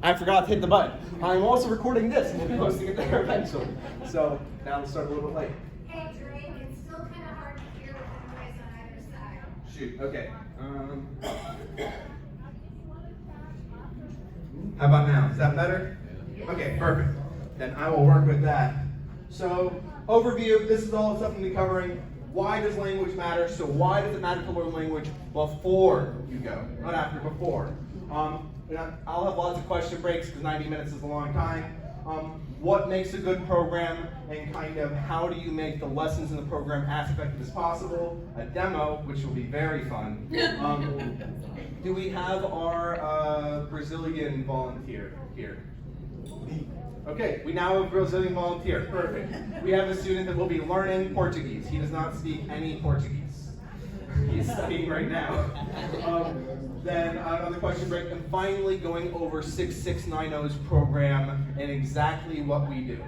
I forgot to hit the button. I'm also recording this and we'll be posting it there eventually. So now let's start a little bit late. Hey, Drake, it's still kind of hard to hear with the noise on either side. Shoot, okay. How about now? Is that better? Okay, perfect. Then I will work with that. So, overview, this is all stuff I'm going to be covering. Why does language matter? So why does it matter to learn language before you go, not after, before? I'll have lots of question breaks because 90 minutes is a long time. What makes a good program, and kind of how do you make the lessons in the program as effective as possible? A demo, which will be very fun. Do we have our Brazilian volunteer here? Okay, we now have a Brazilian volunteer. Perfect. We have a student that will be learning Portuguese. He does not speak any Portuguese. He's studying right now. Then another question break, and finally going over 6690's program and exactly what we do.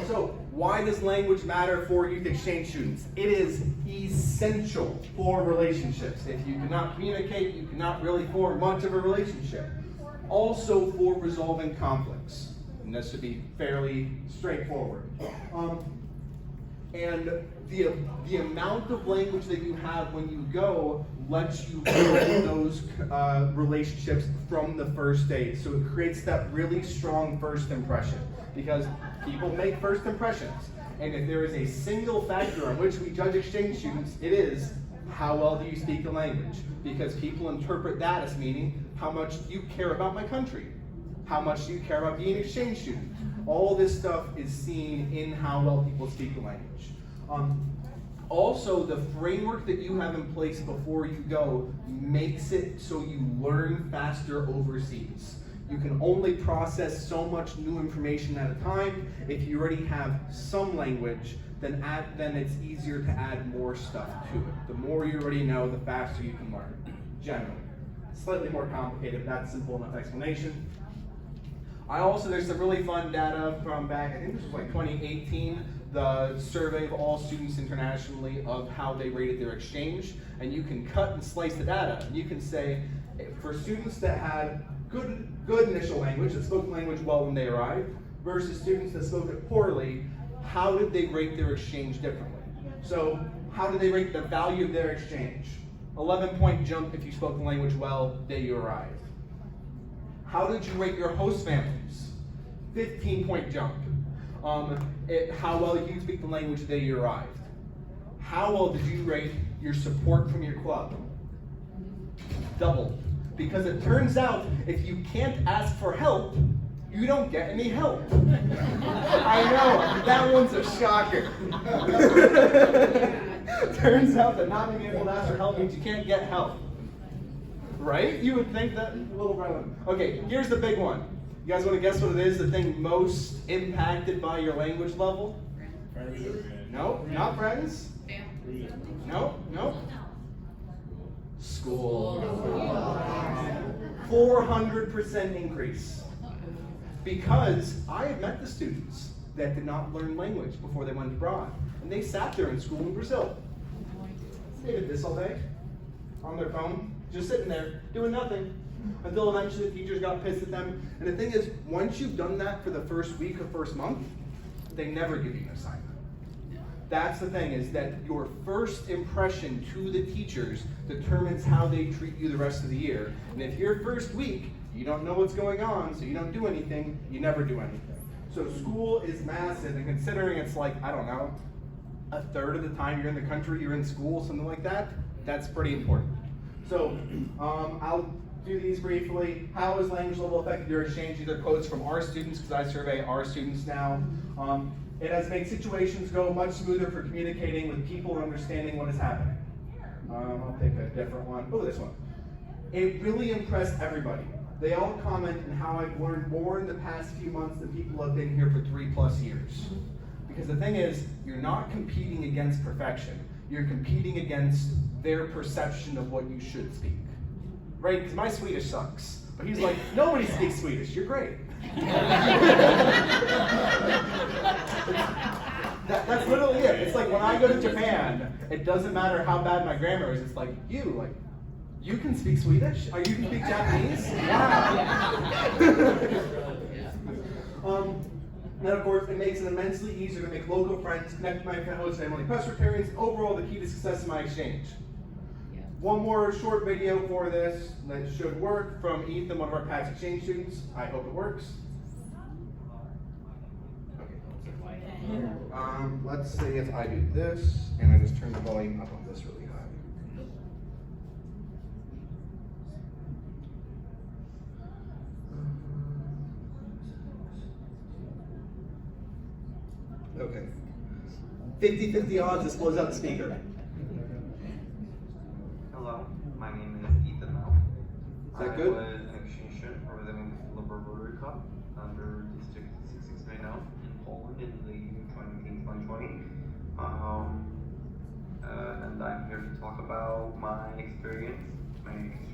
So, why does language matter for youth exchange students? It is essential for relationships. If you cannot communicate, you cannot really form much of a relationship. Also for resolving conflicts. And this should be fairly straightforward. And the amount of language that you have when you go lets you build those relationships from the first day. So it creates that really strong first impression. Because people make first impressions. And if there is a single factor on which we judge exchange students, it is how well do you speak the language? Because people interpret that as meaning how much you care about my country. How much do you care about being an exchange student? All this stuff is seen in how well people speak the language. Also, the framework that you have in place before you go makes it so you learn faster overseas. You can only process so much new information at a time. If you already have some language, then it's easier to add more stuff to it. The more you already know, the faster you can learn, generally. Slightly more complicated, but that's simple enough explanation. There's some really fun data from back, I think this was like 2018, the survey of all students internationally of how they rated their exchange, and you can cut and slice the data. And you can say, for students that had good initial language, that spoke the language well when they arrived, versus students that spoke it poorly, how did they rate their exchange differently? So, how did they rate the value of their exchange? 11-point jump if you spoke the language well, day you arrived. How did you rate your host families? 15-point jump. How well you speak the language the day you arrived. How well did you rate your support from your club? Doubled. Because it turns out, if you can't ask for help, you don't get any help. I know, that one's a shocker. Turns out that not being able to ask for help means you can't get help. Right? You would think that a little relevant. Okay, here's the big one. You guys want to guess what it is, the thing most impacted by your language level? No, not friends. No. School. 400% increase. Because I have met the students that did not learn language before they went abroad. And they sat there in school in Brazil. They did this all day, on their phone, just sitting there, doing nothing. Until eventually the teachers got pissed at them. And the thing is, once you've done that for the first week or first month, they never give you an assignment. That's the thing, is that your first impression to the teachers determines how they treat you the rest of the year. And if your first week, you don't know what's going on, so you don't do anything, you never do anything. So school is massive, and considering it's like, I don't know, a third of the time you're in the country, you're in school, something like that, that's pretty important. So I'll do these briefly. How has language level affected your exchange? These are quotes from our students, because I survey our students now. It has made situations go much smoother for communicating with people and understanding what is happening. I'll pick a different one. Oh, this one. It really impressed everybody. They all comment on how I've learned more in the past few months than people who have been here for 3+ years. Because the thing is, you're not competing against perfection. You're competing against their perception of what you should speak. Right? Because my Swedish sucks. But he's like, nobody speaks Swedish, you're great. That's literally it. It's like when I go to Japan, it doesn't matter how bad my grammar is. It's like, you can speak Swedish? Or you can speak Japanese? Wow. And of course, it makes it immensely easier to make local friends, connect with my host family Presbyterians, and overall the key to success in my exchange. One more short video for this that should work from Ethan, one of our past exchange students. I hope it works. Let's see if I do this, and I just turn the volume up on this really high. Okay. 50-50 odds, this blows out the speaker. Hello, my name is Ethan Mel. Is that good? I was an exchange student representing the Rotary Cup under District 6690 in Poland in the 2019-2020. And I'm here to talk about my exchange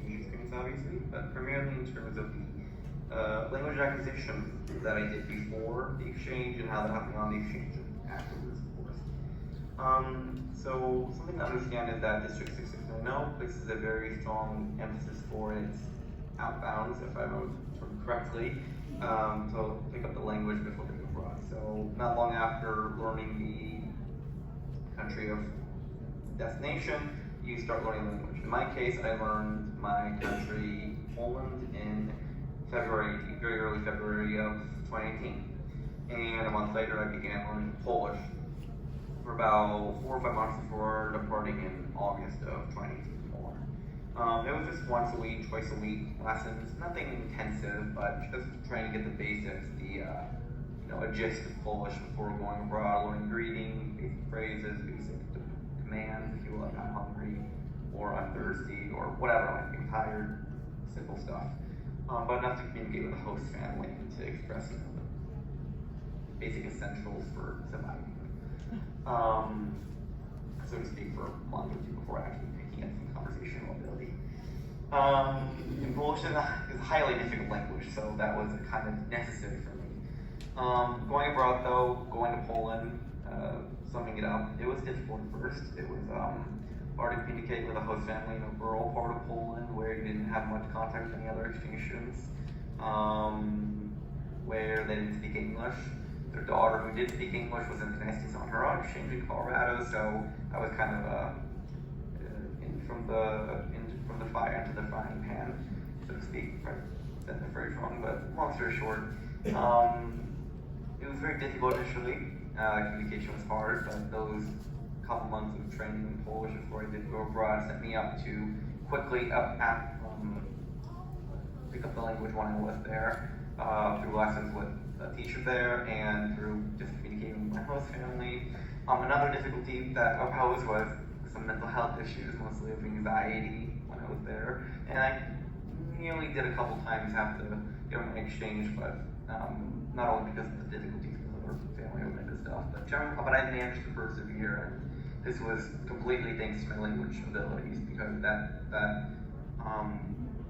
experience obviously, but primarily in terms of the language acquisition that I did before the exchange and how that happened on the exchange and afterwards, of course. So something to understand is that District 6690 places a very strong emphasis for its outbounds, if I remember correctly, to pick up the language before they go abroad. So not long after learning the country of destination, you start learning language. In my case, I learned my country, Poland, in February, very early February of 2018. And a month later, I began learning Polish for about 4 or 5 months before departing in August of 2018. It was just once a week, twice a week lessons, nothing intensive, but just trying to get the basics, a gist of Polish before going abroad, learning greeting, basic phrases, basic commands, if you will, like I'm hungry, or I'm thirsty, or whatever, like I'm tired, simple stuff. But enough to communicate with the host family and to express the basic essentials for surviving. So to speak, for a month or two before actually picking up some conversational ability. In Polish is a highly difficult language, so that was kind of necessary for me. Going abroad though, going to Poland, summing it up, it was difficult at first. It was hard to communicate with a host family in a rural part of Poland where you didn't have much contact with any other exchange students, where they didn't speak English. Their daughter, who did speak English, was in Tennessee on her own exchange in Colorado, so I was kind of from the fire into the frying pan, so to speak. I said the phrase wrong, but long story short, it was very difficult initially. Communication was hard, but those couple months of training in Polish before I did go abroad set me up to quickly pick up the language when I was there, through lessons with a teacher there and through just communicating with my host family. Another difficulty that I posed was some mental health issues, mostly of anxiety when I was there. And I nearly did a couple times have to get on my exchange, but not only because of the difficulties with other family-related stuff, but I managed to persevere. And this was completely thanks to my language abilities, because that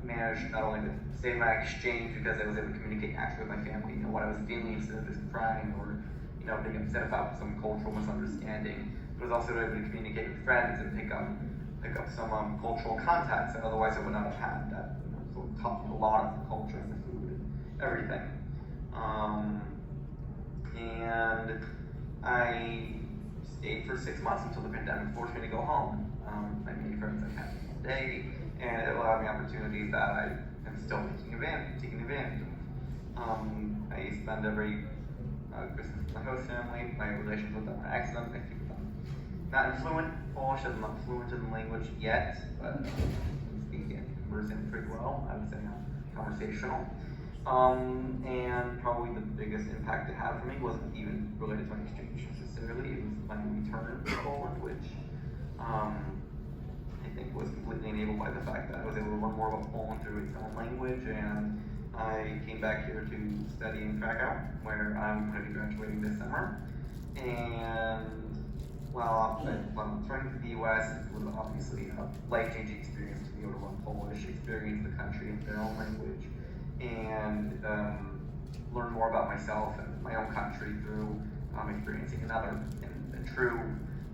managed not only to save my exchange because I was able to communicate actually with my family, what I was feeling instead of just crying or being upset about some cultural misunderstanding. But I was also able to communicate with friends and pick up some cultural contacts that otherwise I would not have had. That sort of taught me a lot of the culture and the food and everything. And I stayed for 6 months until the pandemic forced me to go home. I made friends I had all day, and it allowed me opportunities that I am still taking advantage of. I spend every Christmas with my host family. My relations with them are excellent. I keep them not fluent Polish, I'm not fluent in the language yet, but I speak and converse in pretty well. I would say I'm conversational. And probably the biggest impact it had for me wasn't even related to my exchange necessarily. It was my return to Poland, which I think was completely enabled by the fact that I was able to learn more about Poland through its own language, and I came back here to study in Krakow, where I'm going to be graduating this summer. And while I'm returning to the US, it was obviously a life-changing experience to be able to learn Polish, experience the country in their own language, and learn more about myself and my own country through experiencing another in a true,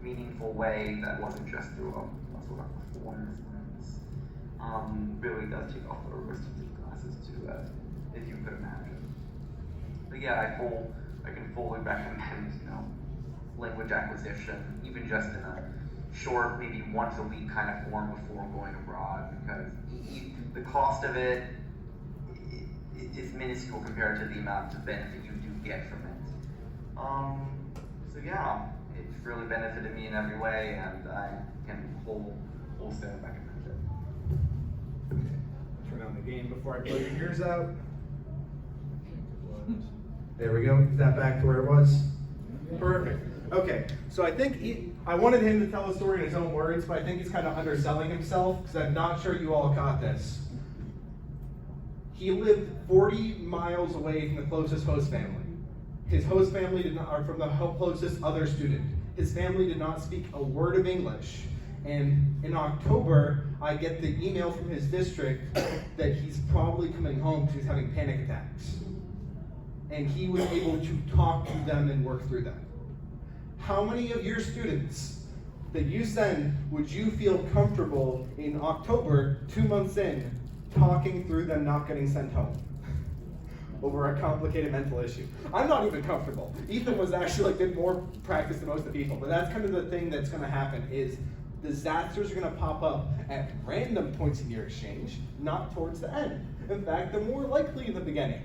meaningful way that wasn't just through a sort of performance lens. Really does take off the rest of the classes to, if you could But yeah, I can fully recommend, language acquisition, even just in a short, maybe once a week kind of form before going abroad, because the cost of it is minuscule compared to the amount of benefit you do get from it. So yeah, it's really benefited me in every way, and I can wholesale recommend it. Turn on the game before I blow your ears out. There we go. Is that back to where it was? Perfect. Okay, so I think I wanted him to tell a story in his own words, but I think he's kind of underselling himself because I'm not sure you all caught this. He lived 40 miles away from the closest host family. His host family are from the closest other student. His family did not speak a word of English. And in October, I get the email from his district that he's probably coming home because he's having panic attacks. And he was able to talk to them and work through them. How many of your students that you send would you feel comfortable in October, 2 months in, talking through them not getting sent home over a complicated mental issue? I'm not even comfortable. Ethan was actually did more practice than most of the people, but that's kind of the thing that's going to happen is disasters are going to pop up at random points in your exchange, not towards the end. In fact, they're more likely in the beginning.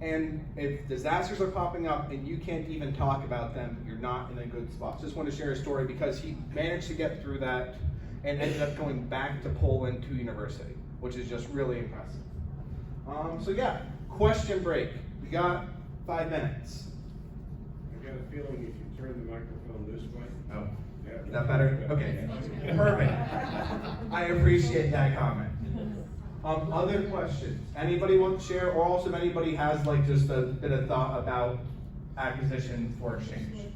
And if disasters are popping up and you can't even talk about them, you're not in a good spot. Just want to share a story because he managed to get through that and ended up going back to Poland to university, which is just really impressive. So yeah, question break. We got 5 minutes. I got a feeling if you turn the microphone this way. Oh, Yeah. is that better? Okay, perfect. I appreciate that comment. Other questions? Anybody want to share, or also if anybody has like just a bit of thought about acquisition for exchange?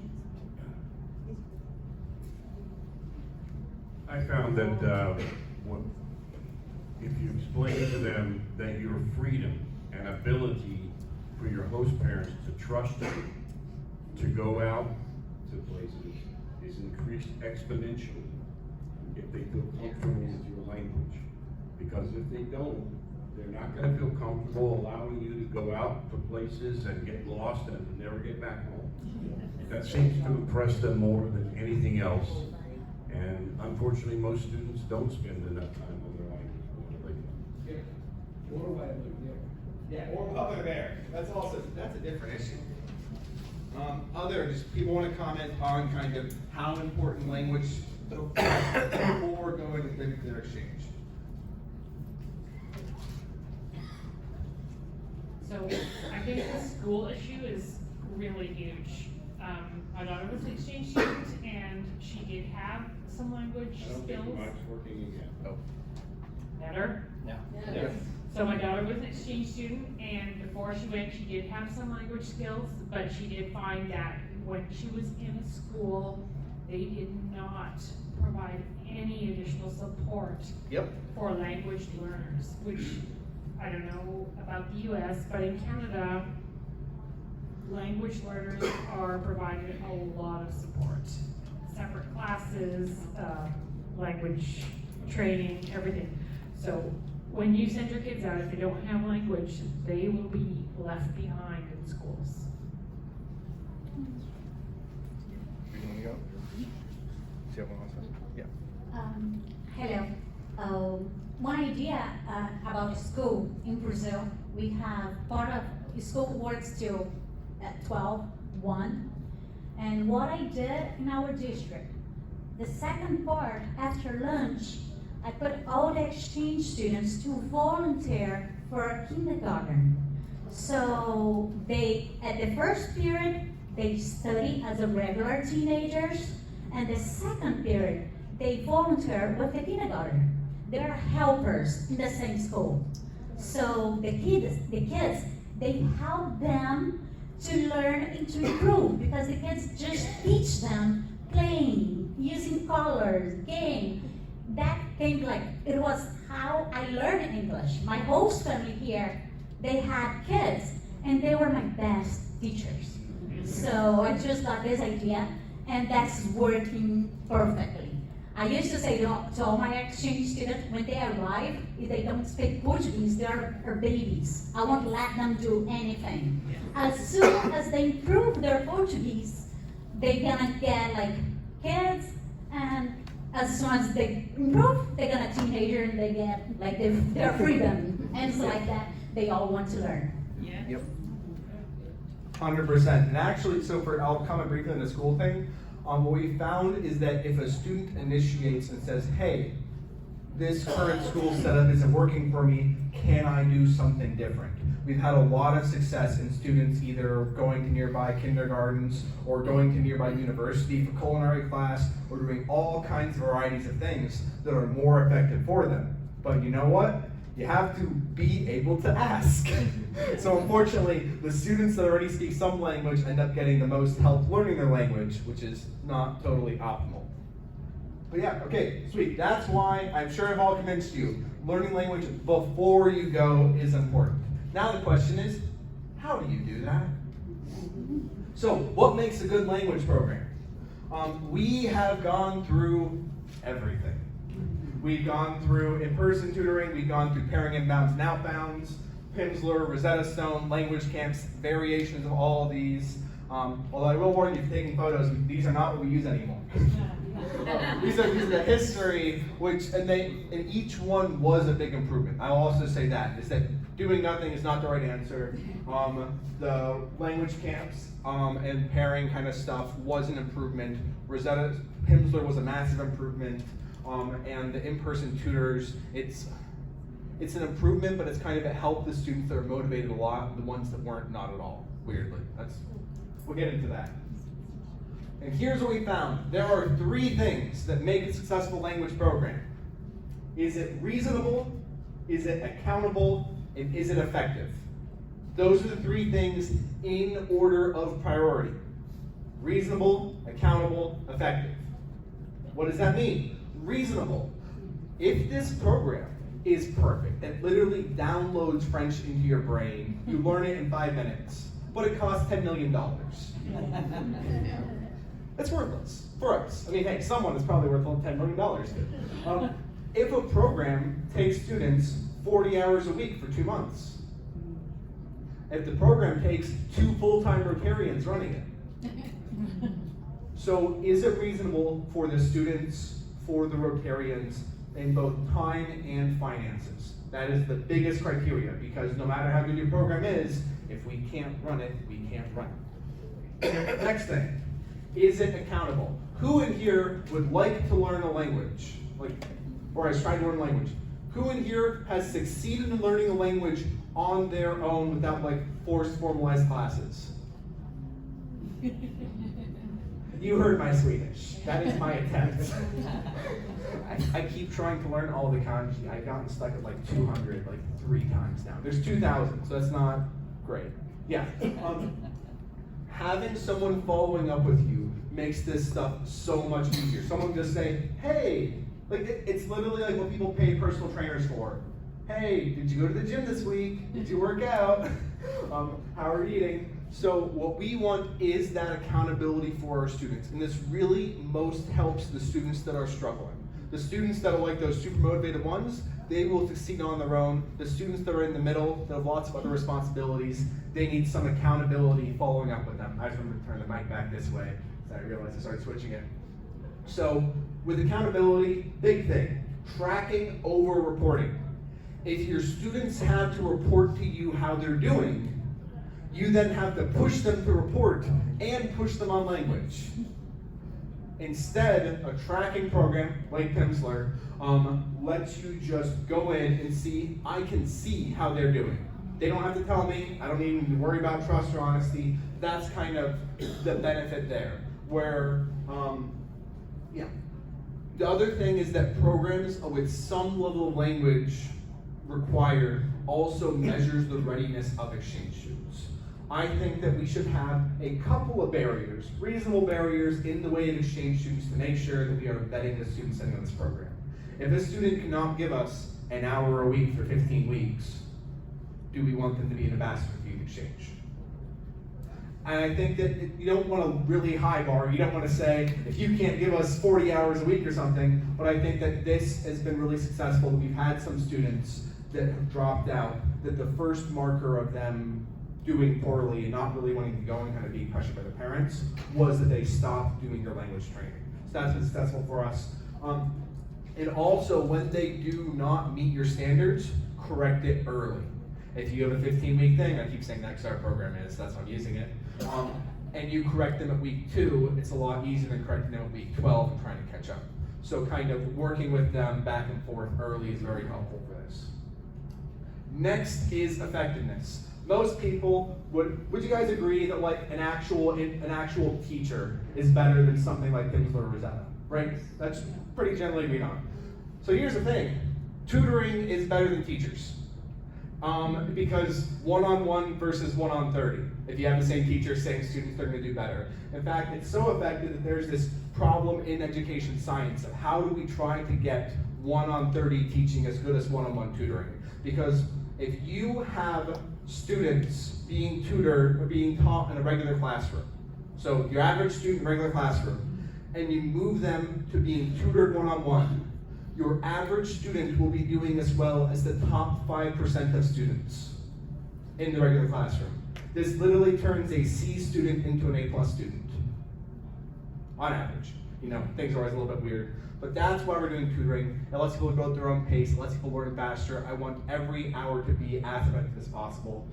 I found that if you explain to them that your freedom and ability for your host parents to trust you to go out to places is increased exponentially if they feel comfortable with your language. Because if they don't, they're not going to feel comfortable allowing you to go out to places and get lost and never get back home. That seems to impress them more than anything else. And unfortunately, most students don't spend enough time on their language. Or while they're there. Yeah, or while they're there. That's a different issue. Just people want to comment on kind of how important language before going to their exchange. So I think the school issue is really huge. My daughter was an exchange student and she did have some language I don't skills. think mic's working again. Oh. Better? Yeah. Yes. So my daughter was an exchange student and before she went, she did have some language skills, but she did find that when she was in a school, they did not provide any additional support for language learners, which I don't know about the US, but in Canada, language learners are provided a lot of support. Separate classes, language training, everything. So when you send your kids out, if they don't have language, they will be left behind in schools. Hello. One idea about school in Brazil, we have part of school works till at 12:1. And what I did in our district, the second part after lunch, I put all the exchange students to volunteer for kindergarten. So at the first period, they study as a regular teenagers, and the second period, they volunteer with the kindergarten. They're helpers in the same school. So the kids, they help them to learn and to improve because the kids just teach them playing, using colors, game. That came it was how I learned English. My host family here, they had kids and they were my best teachers. So I just got this idea and that's working perfectly. I used to say to all my exchange students, when they arrive, if they don't speak Portuguese, they're babies. I won't let them do anything. As soon as they improve their Portuguese, they're gonna get like kids, and as soon as they improve, they're gonna teenager and they get like their freedom and so like that. They all want to learn. Yep. 100%. And actually, I'll comment briefly on the school thing. What we found is that if a student initiates and says, hey, this current school setup isn't working for me, can I do something different? We've had a lot of success in students either going to nearby kindergartens or going to nearby university for culinary class or doing all kinds of varieties of things that are more effective for them. But you know what? You have to be able to ask. So unfortunately, the students that already speak some language end up getting the most help learning their language, which is not totally optimal. But yeah, okay, sweet. That's why I'm sure I've all convinced you, learning language before you go is important. Now the question is, how do you do that? So what makes a good language program? We have gone through everything. We've gone through in-person tutoring, we've gone through pairing inbounds and outbounds, Pimsleur, Rosetta Stone, language camps, variations of all of these. Although I will warn you, if you're taking photos, these are not what we use anymore. These are the history, and each one was a big improvement. I'll also say that, is that doing nothing is not the right answer. The language camps and pairing kind of stuff was an improvement. Pimsleur was a massive improvement. And the in-person tutors, it's an improvement, but it's kind of, it helped the students that are motivated a lot, the ones that weren't, not at all, weirdly. We'll get into that. And here's what we found. There are 3 things that make a successful language program. Is it reasonable? Is it accountable? And is it effective? Those are the 3 things in order of priority. Reasonable, accountable, effective. What does that mean? Reasonable. If this program is perfect, it literally downloads French into your brain, you learn it in 5 minutes, but it costs $10 million. It's worthless for us. I mean, hey, someone is probably worth $10 million. If a program takes students 40 hours a week for 2 months, if the program takes 2 full-time Rotarians running it, so is it reasonable for the students, for the Rotarians, in both time and finances? That is the biggest criteria, because no matter how good your program is, if we can't run it, we can't run it. Next thing, is it accountable? Who in here would like to learn a language? Or is trying to learn a language? Who in here has succeeded in learning a language on their own without forced formalized classes? You heard my Swedish. That is my attempt. I keep trying to learn all the kanji. I've gotten stuck at 200 3 times now. There's 2,000, so that's not great. Yeah. Having someone following up with you makes this stuff so much easier. Someone just say, hey, it's literally like what people pay personal trainers for. Hey, did you go to the gym this week? Did you work out? How are you eating? So what we want is that accountability for our students. And this really most helps the students that are struggling. The students that are like those super motivated ones, they will succeed on their own. The students that are in the middle, that have lots of other responsibilities, they need some accountability following up with them. I just remember to turn the mic back this way, so I realized I started switching it. So with accountability, big thing, tracking over reporting. If your students have to report to you how they're doing, you then have to push them to report and push them on language. Instead, a tracking program like Pimsleur lets you just go in and see, I can see how they're doing. They don't have to tell me, I don't need to worry about trust or honesty. That's kind of the benefit there. Where, The other thing is that programs with some level of language required also measures the readiness of exchange students. I think that we should have a couple of barriers, reasonable barriers in the way of exchange students to make sure that we are vetting the students sitting on this program. If a student cannot give us an hour a week for 15 weeks, do we want them to be an ambassador for Youth Exchange? And I think that you don't want a really high bar. You don't want to say, if you can't give us 40 hours a week or something, but I think that this has been really successful. We've had some students that have dropped out, that the first marker of them doing poorly and not really wanting to go and kind of being pressured by the parents was that they stopped doing their language training. So that's been successful for us. And also, when they do not meet your standards, correct it early. If you have a 15-week thing, I keep saying that because our program is, that's why I'm using it, and you correct them at week 2, it's a lot easier than correcting them at week 12 and trying to catch up. So kind of working with them back and forth early is very helpful for this. Next is effectiveness. Most people, would you guys agree that like an actual teacher is better than something like Pimsleur or Rosetta, right? That's pretty generally agreed on. So here's the thing, tutoring is better than teachers. Because one-on-one versus 1-on-30. If you have the same teacher, same students, they're gonna do better. In fact, it's so effective that there's this problem in education science of how do we try to get 1-on-30 teaching as good as one-on-one tutoring. Because if you have students being tutored or being taught in a regular classroom, so your average student in a regular classroom, and you move them to being tutored one-on-one, your average student will be doing as well as the top 5% of students in the regular classroom. This literally turns a C student into an A+ student, on average. You know, things are always a little bit weird, but that's why we're doing tutoring. It lets people go at their own pace, it lets people learn faster. I want every hour to be as effective as possible.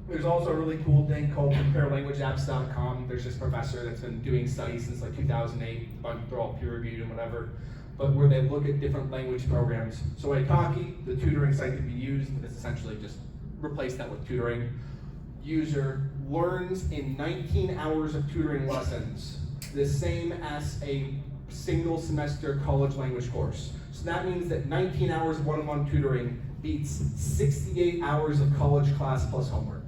There's also a really cool thing called comparelanguageapps.com. There's this professor that's been doing studies since like 2008, but they're all peer-reviewed and whatever, but where they look at different language programs. So Italki, the tutoring site that we use, is essentially just replace that with tutoring. User learns in 19 hours of tutoring lessons the same as a single semester college language course. So that means that 19 hours of one-on-one tutoring beats 68 hours of college class plus homework.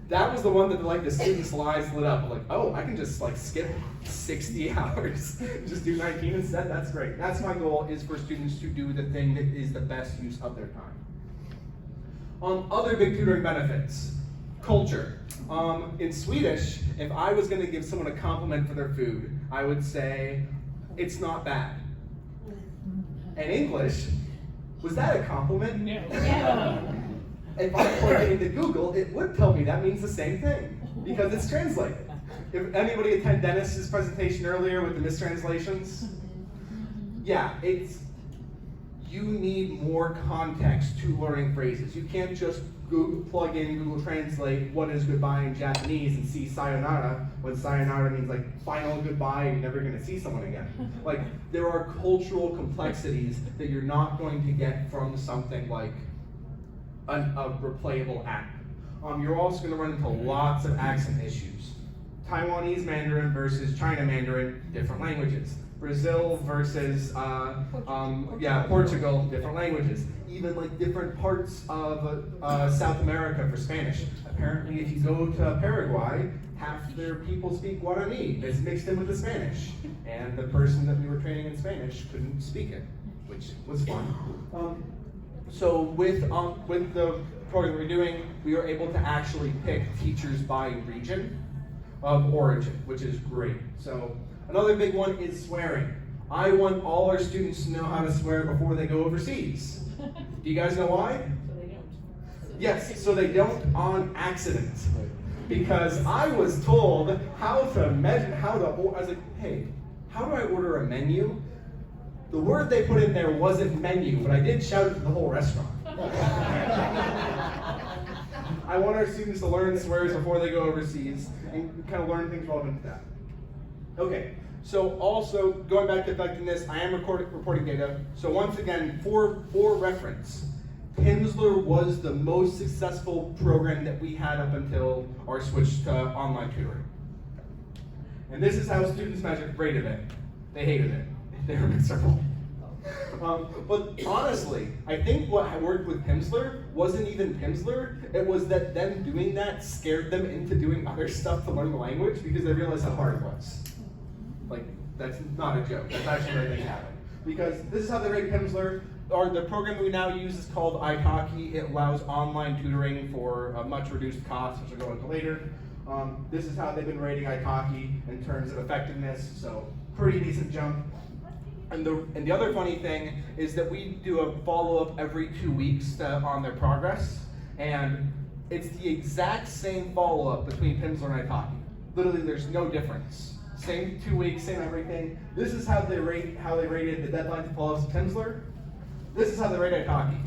That was the one that like the students' lives lit up. Like, oh, I can just like skip 60 hours, just do 19 instead. That's great. That's my goal, is for students to do the thing that is the best use of their time. Other big tutoring benefits. Culture. In Swedish, if I was going to give someone a compliment for their food, I would say, it's not bad. In English, was that a compliment? No. If I plug it into Google, it would tell me that means the same thing, because it's translated. If anybody attended Dennis's presentation earlier with the mistranslations, yeah, you need more context to learning phrases. You can't just plug in Google Translate what is goodbye in Japanese and see sayonara, when sayonara means like final goodbye and you're never gonna see someone again. Like, there are cultural complexities that you're not going to get from something like a replayable app. You're also going to run into lots of accent issues. Taiwanese Mandarin versus China Mandarin, different languages. Brazil versus Portugal, different languages. Even like different parts of South America for Spanish. Apparently, if you go to Paraguay, half their people speak Guarani. It's mixed in with the Spanish, and the person that we were training in Spanish couldn't speak it, which was fun. So with the program we're doing, we are able to actually pick teachers by region of origin, which is great. So another big one is swearing. I want all our students to know how to swear before they go overseas. Do you guys know why? So they don't. Yes, so they don't on accident. Because I was told how to measure, I was like, hey, how do I order a menu? The word they put in there wasn't menu, but I did shout it to the whole restaurant. I want our students to learn swears before they go overseas and kind of learn things relevant to that. Okay, so also going back to effectiveness, I am reporting data. So once again, for reference, Pimsleur was the most successful program that we had up until our switch to online tutoring. And this is how students rated it. They hated it. They were miserable. But honestly, I think what worked with Pimsleur wasn't even Pimsleur. It was that them doing that scared them into doing other stuff to learn the language because they realized how hard it was. Like, that's not a joke. That's actually what I think happened. Because this is how they rate Pimsleur. the program that we now use is called italki. It allows online tutoring for a much reduced cost, which we'll go into later. This is how they've been rating italki in terms of effectiveness, so pretty decent jump. And the other funny thing is that we do a follow-up every 2 weeks on their progress, and it's the exact same follow-up between Pimsleur and italki. Literally, there's no difference. Same 2 weeks, same everything. This is how they rated the deadline to follow-ups to Pimsleur. This is how they rate italki,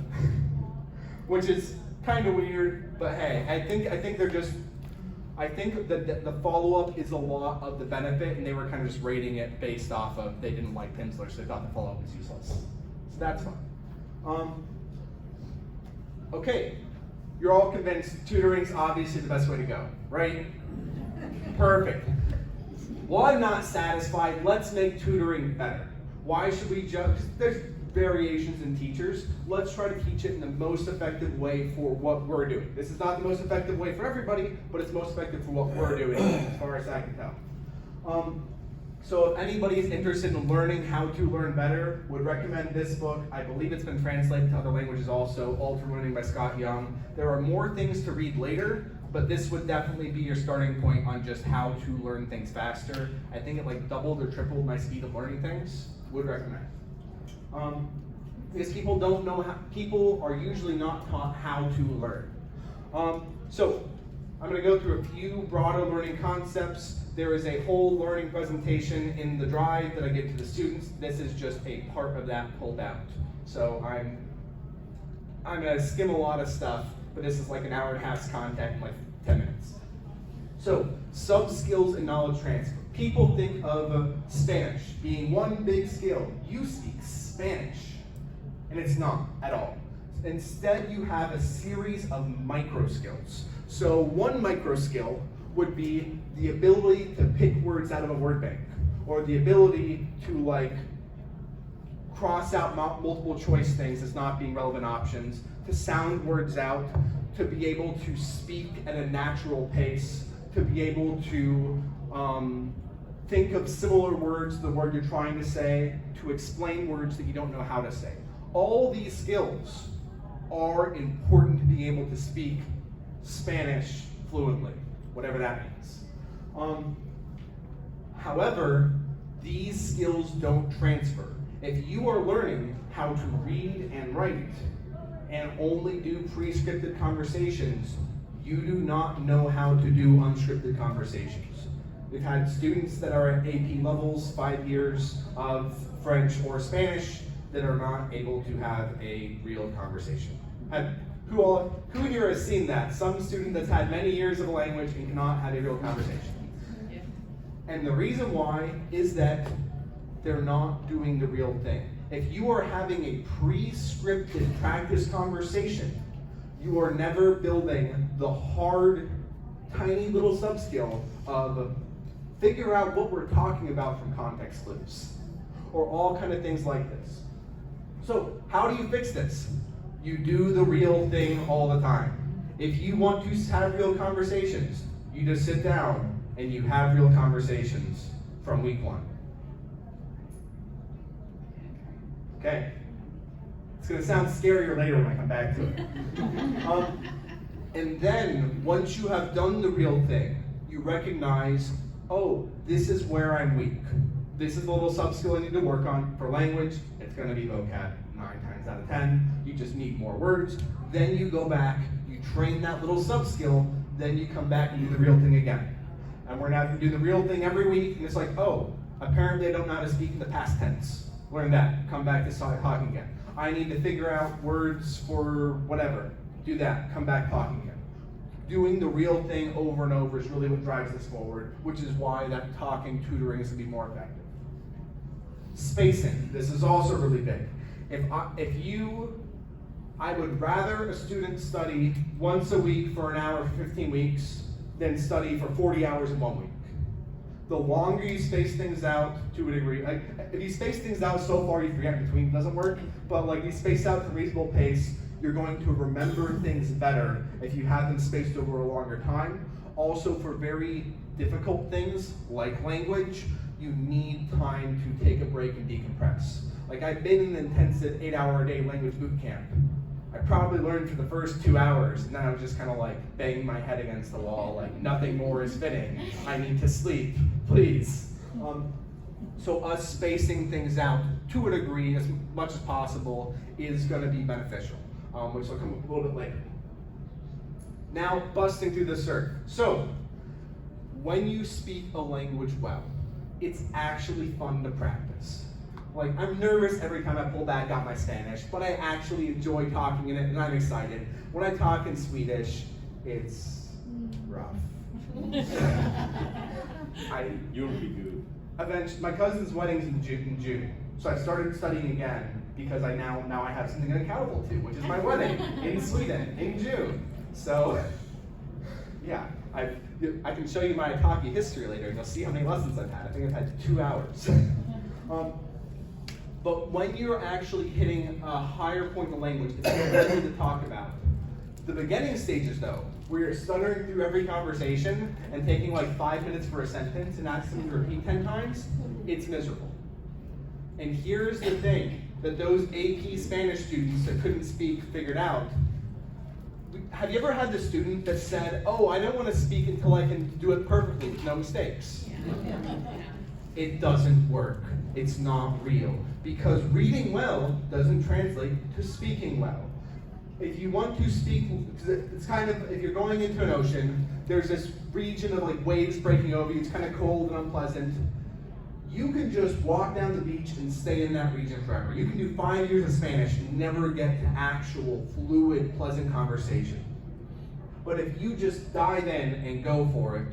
which is kind of weird, but hey, I think they're just. I think that the follow-up is a lot of the benefit, and they were kind of just rating it based off of they didn't like Pimsleur, so they thought the follow-up was useless. So that's fine. Okay, you're all convinced tutoring's obviously the best way to go, right? Perfect. Well, I'm not satisfied. Let's make tutoring better. Why should we just? There's variations in teachers. Let's try to teach it in the most effective way for what we're doing. This is not the most effective way for everybody, but it's most effective for what we're doing, as far as I can tell. So if anybody is interested in learning how to learn better, would recommend this book. I believe it's been translated to other languages also, Ultra Learning by Scott Young. There are more things to read later, but this would definitely be your starting point on just how to learn things faster. I think it like doubled or tripled my speed of learning things. Would recommend. Because people don't know how, people are usually not taught how to learn. So I'm going to go through a few broader learning concepts. There is a whole learning presentation in the drive that I give to the students. This is just a part of that pulled out. So I'm going to skim a lot of stuff, but this is like an hour and a half's content in like 10 minutes. So, sub-skills and knowledge transfer. People think of Spanish being one big skill. You speak Spanish, and it's not at all. Instead, you have a series of micro skills. So one micro skill would be the ability to pick words out of a word bank, or the ability to like cross out multiple choice things as not being relevant options, to sound words out, to be able to speak at a natural pace, to be able to think of similar words to the word you're trying to say, to explain words that you don't know how to say. All these skills are important to be able to speak Spanish fluently, whatever that means. However, these skills don't transfer. If you are learning how to read and write and only do pre-scripted conversations, you do not know how to do unscripted conversations. We've had students that are at AP levels, 5 years of French or Spanish, that are not able to have a real conversation. Who here has seen that? Some student that's had many years of a language and cannot have a real conversation. Yeah. And the reason why is that they're not doing the real thing. If you are having a pre-scripted practice conversation, you are never building the hard, tiny little sub-skill of figure out what we're talking about from context clues, or all kind of things like this. So how do you fix this? You do the real thing all the time. If you want to have real conversations, you just sit down and you have real conversations from week 1. Okay. It's going to sound scarier later when I come back to it. And then, once you have done the real thing, you recognize, oh, this is where I'm weak. This is the little sub-skill I need to work on. For language, it's going to be vocab 9 times out of 10. You just need more words. Then you go back, you train that little sub-skill, then you come back and do the real thing again. And we're now going to do the real thing every week, and it's like, oh, apparently I don't know how to speak in the past tense. Learn that, come back to start talking again. I need to figure out words for whatever. Do that, come back talking again. Doing the real thing over and over is really what drives this forward, which is why that talking tutoring is going to be more effective. Spacing, this is also really big. I would rather a student study once a week for an hour for 15 weeks than study for 40 hours in 1 week. The longer you space things out to a degree, like if you space things out so far you forget between, it doesn't work, but like you space out at a reasonable pace, you're going to remember things better if you have them spaced over a longer time. Also, for very difficult things like language, you need time to take a break and decompress. Like, I've been in an intensive 8-hour-a-day language boot camp. I probably learned for the first 2 hours, and then I was just kind of like banging my head against the wall, like nothing more is fitting. I need to sleep, please. So us spacing things out to a degree, as much as possible, is going to be beneficial, which will come a little bit later. Now, busting through the surf. So, when you speak a language well, it's actually fun to practice. Like, I'm nervous every time I pull back out my Spanish, but I actually enjoy talking in it, and I'm excited. When I talk in Swedish, it's rough. You'll be good. Eventually, my cousin's wedding's in June, so I started studying again because I now I have something I'm accountable to, which is my wedding in Sweden in June. So, yeah, I can show you my Itaki history later, and you'll see how many lessons I've had. I think I've had 2 hours. But when you're actually hitting a higher point in the language, it's easy to talk about. The beginning stages, though, where you're stuttering through every conversation and taking like 5 minutes for a sentence and asking them to repeat 10 times, it's miserable. And here's the thing that those AP Spanish students that couldn't speak figured out. Have you ever had the student that said, oh, I don't want to speak until I can do it perfectly with no mistakes? It doesn't work. It's not real. Because reading well doesn't translate to speaking well. If you want to speak, it's kind of, if you're going into an ocean, there's this region of like waves breaking over you, it's kind of cold and unpleasant. You can just walk down the beach and stay in that region forever. You can do 5 years of Spanish and never get to actual fluid, pleasant conversation. But if you just dive in and go for it,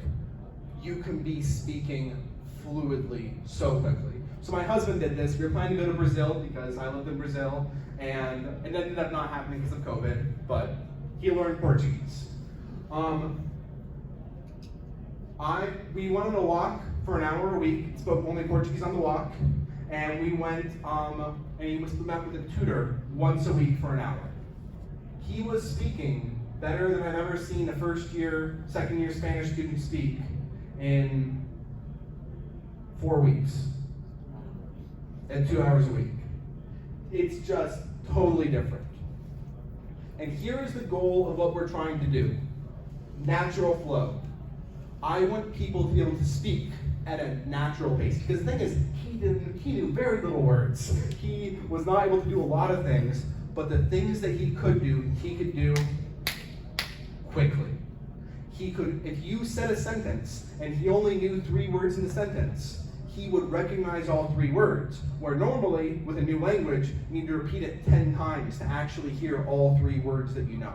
you can be speaking fluidly so quickly. So my husband did this. We were planning to go to Brazil because I lived in Brazil, and it ended up not happening because of COVID, but he learned Portuguese. We went on a walk for an hour a week, spoke only Portuguese on the walk, and we went, and he met with a tutor once a week for an hour. He was speaking better than I've ever seen a first year, second year Spanish student speak in 4 weeks and 2 hours a week. It's just totally different. And here is the goal of what we're trying to do. Natural flow. I want people to be able to speak at a natural pace. Because the thing is, he knew very little words. He was not able to do a lot of things, but the things that he could do quickly. He could, if you said a sentence and he only knew 3 words in the sentence, he would recognize all 3 words. Where normally, with a new language, you need to repeat it 10 times to actually hear all 3 words that you know.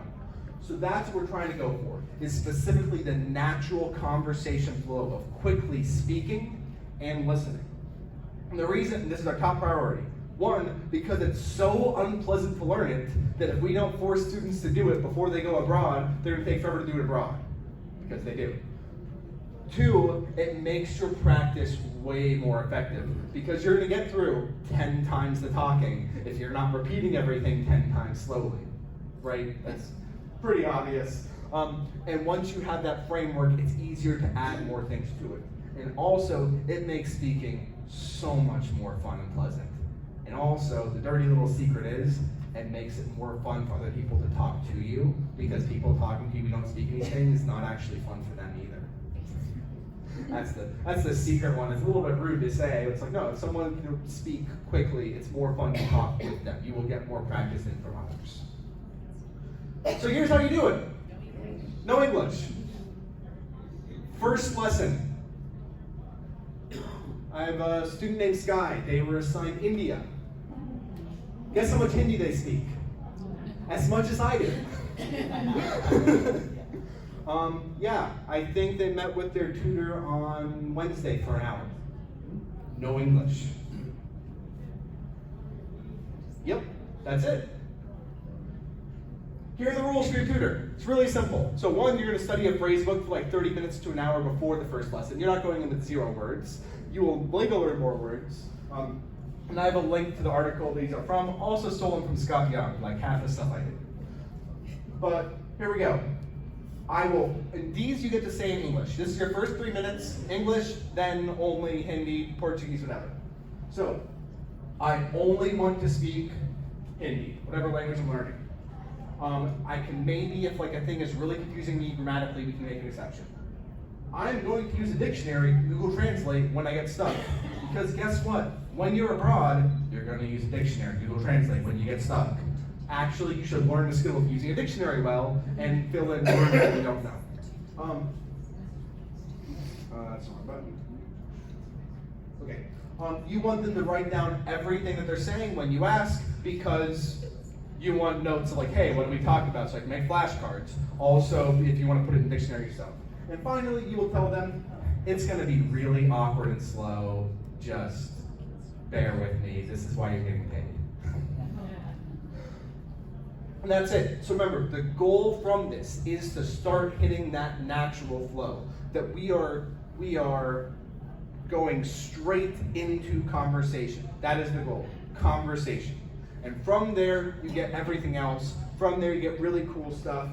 So that's what we're trying to go for, is specifically the natural conversation flow of quickly speaking and listening. And the reason, this is our top priority. 1, because it's so unpleasant to learn it that if we don't force students to do it before they go abroad, they're going to take forever to do it abroad, because they do. 2, it makes your practice way more effective, because you're going to get through 10 times the talking if you're not repeating everything 10 times slowly, right? That's pretty obvious. And once you have that framework, it's easier to add more things to it. And also, it makes speaking so much more fun and pleasant. And also, the dirty little secret is, it makes it more fun for other people to talk to you, because people talking to you who don't speak anything is not actually fun for them either. That's the secret one. It's a little bit rude to say. It's like, no, if someone can speak quickly, it's more fun to talk with them. You will get more practice in from others. So here's how you do it. No English. First lesson. I have a student named Sky. They were assigned India. Guess how much Hindi they speak? As much as I do. Yeah, I think they met with their tutor on Wednesday for an hour. No English. Yep, that's it. Here are the rules for your tutor. It's really simple. So 1, you're going to study a phrase book for like 30 minutes to an hour before the first lesson. You're not going in with 0 words. You will later learn more words. And I have a link to the article these are from, also stolen from Scott Young, like half the stuff I did. But here we go. And these you get to say in English. This is your first 3 minutes, English, then only Hindi, Portuguese, whatever. So, I only want to speak Hindi, whatever language I'm learning. I can maybe, if like a thing is really confusing me grammatically, we can make an exception. I'm going to use a dictionary, Google Translate, when I get stuck. Because guess what? When you're abroad, you're going to use a dictionary, Google Translate, when you get stuck. Actually, you should learn the skill of using a dictionary well and fill in words that you don't know. That's not my button. Okay. You want them to write down everything that they're saying when you ask, because you want notes of like, hey, what are we talking about? So I can make flashcards. Also, if you want to put it in the dictionary yourself. And finally, you will tell them, it's going to be really awkward and slow. Just bear with me. This is why you're getting paid. And that's it. So remember, the goal from this is to start hitting that natural flow. That we are going straight into conversation. That is the goal. Conversation. And from there, you get everything else. From there, you get really cool stuff.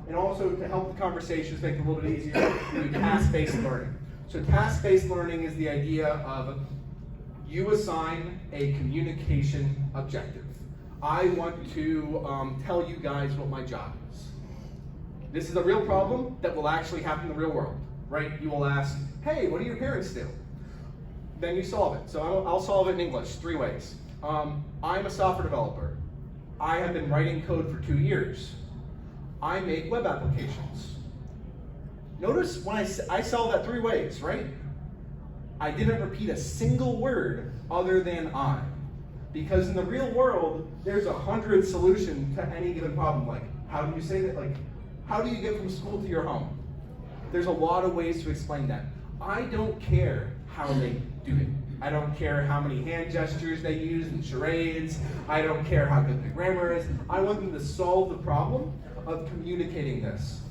And also, to help the conversations make it a little bit easier, you do task-based learning. So task-based learning is the idea of you assign a communication objective. I want to tell you guys what my job is. This is a real problem that will actually happen in the real world, right? You will ask, hey, what do your parents do? Then you solve it. So I'll solve it in English 3 ways. I'm a software developer. I have been writing code for 2 years. I make web applications. Notice when I solved that 3 ways, right? I didn't repeat a single word other than I. Because in the real world, there's 100 solutions to any given problem. Like, how do you say that? Like, how do you get from school to your home? There's a lot of ways to explain that. I don't care how they do it. I don't care how many hand gestures they use in charades. I don't care how good the grammar is. I want them to solve the problem of communicating this.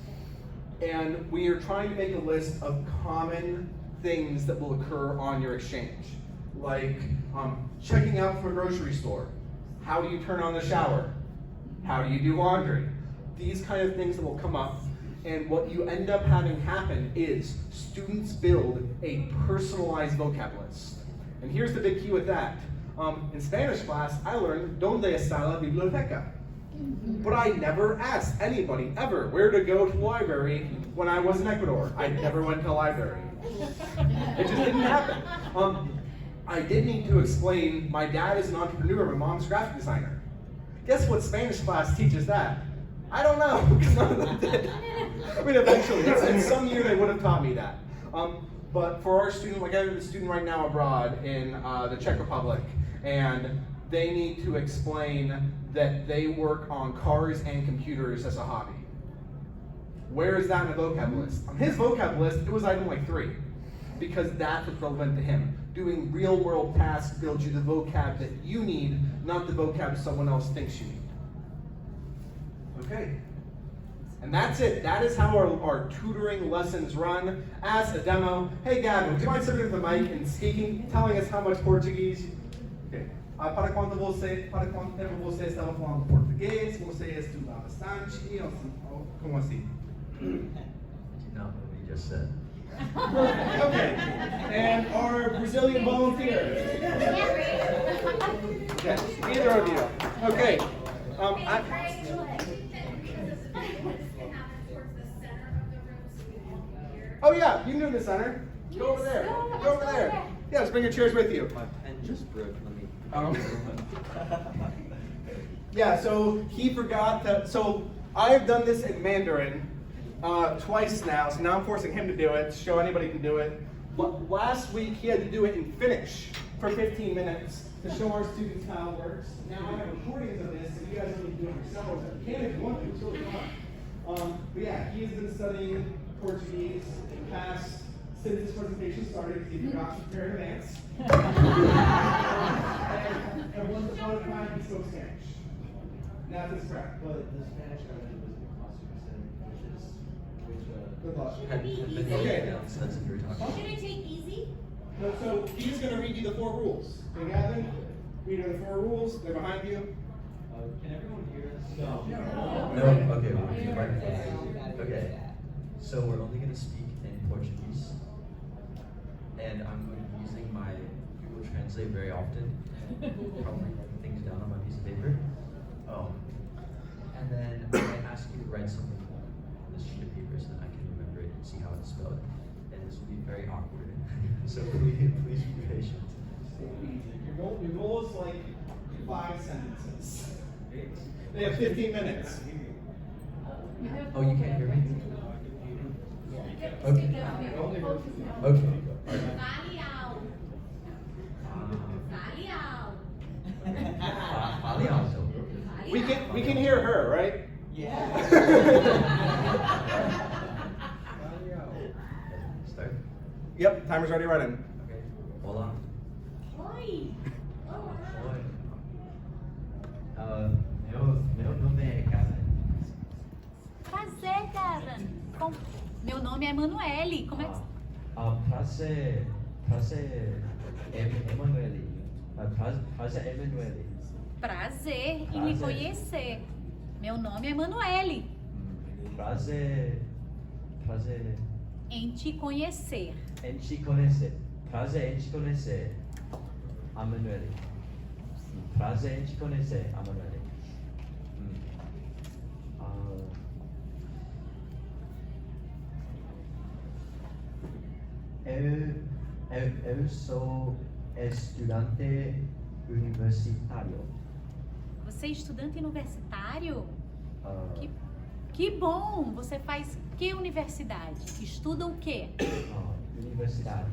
And we are trying to make a list of common things that will occur on your exchange. Like checking out from a grocery store. How do you turn on the shower? How do you do laundry? These kind of things that will come up. And what you end up having happen is students build a personalized vocab list. And here's the big key with that. In Spanish class, I learned ¿Dónde está la biblioteca? But I never asked anybody ever where to go to the library when I was in Ecuador. I never went to the library. It just didn't happen. I did need to explain, my dad is an entrepreneur, my mom's a graphic designer. Guess what Spanish class teaches that? I don't know, because none of them did. I mean, eventually, in some year they would have taught me that. But for our student, like I have a student right now abroad in the Czech Republic, and they need to explain that they work on cars and computers as a hobby. Where is that in the vocab list? On his vocab list, it was item like 3, because that's what's relevant to him. Doing real world tasks builds you the vocab that you need, not the vocab someone else thinks you need. Okay. And that's it. That is how our tutoring lessons run. As a demo, hey Gavin, do you mind sitting with the mic and speaking, telling us how much Portuguese? Okay. Para quando tempo você estava falando português, você estudava bastante, como assim? Not what we just said. Okay. And our Brazilian volunteer. Okay. Either of you. Okay. Oh yeah, you can do it in the center. Go over there. Go over there. Yeah, just bring your chairs with you. My pen just broke. Let me. Yeah, so he forgot that. So I have done this in Mandarin twice now, so now I'm forcing him to do it, to show anybody can do it. But last week he had to do it in Finnish for 15 minutes to show our students how it works. Now I have recordings of this, so you guys don't need to do it yourselves. You can if you want to, it's really fun. But yeah, he has been studying Portuguese in the past since this presentation started, because he forgot to prepare in advance. And once upon a time, he spoke Spanish. Now this is correct. Well, the Spanish element was the classic which Good luck. had been Okay. announced that's what you were talking about. Should I take easy? So he's going to read you the 4 rules. So Gavin, read you the 4 rules. They're behind you. Can everyone hear us? No. No. Okay, we'll keep the microphone. Okay. So we're only going to speak in Portuguese. And I'm going to be using my Google Translate very often. Probably write things down on my piece of paper. And then I might ask you to write something on this sheet of paper so that I can remember it and see how it's spelled. And this will be very awkward. So please be patient. Your goal is like 5 sentences. They have 15 minutes. Oh, you can't hear me? Okay. Okay. Fale alto. We can hear her, right? Start. Yep, timer's already running. Okay. Olá. Oi! Oi. Meu nome é Karen. Prazer, Karen. Meu nome é Emanuele. Como é que... Prazer, Emanuele. Prazer, Emanuele. Prazer em lhe conhecer. Meu nome é Emanuele. Prazer Em te conhecer. em te conhecer. Prazer em te conhecer, Emanuele. Prazer em te conhecer, Emanuele. Eu sou estudante universitário. Você é estudante universitário? Que bom! Você faz que universidade? Estuda o quê? Universidade.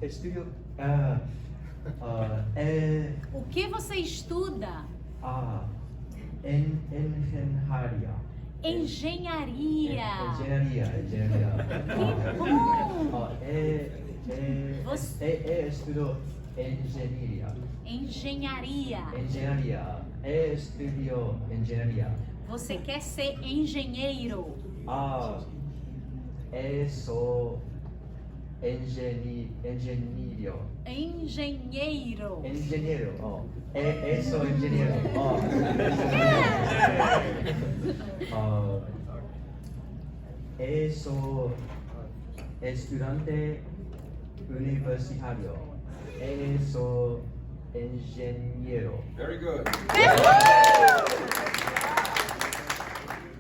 Estudo. O que você estuda? Engenharia. Engenharia. Engenharia. Que bom! Estudo engenharia. Engenharia. Estudo engenharia. Você quer ser engenheiro? Eu sou engenheiro. Engenheiro. Engenheiro. Eu sou engenheiro. Eu sou estudante universitário. Eu sou engenheiro. Very good.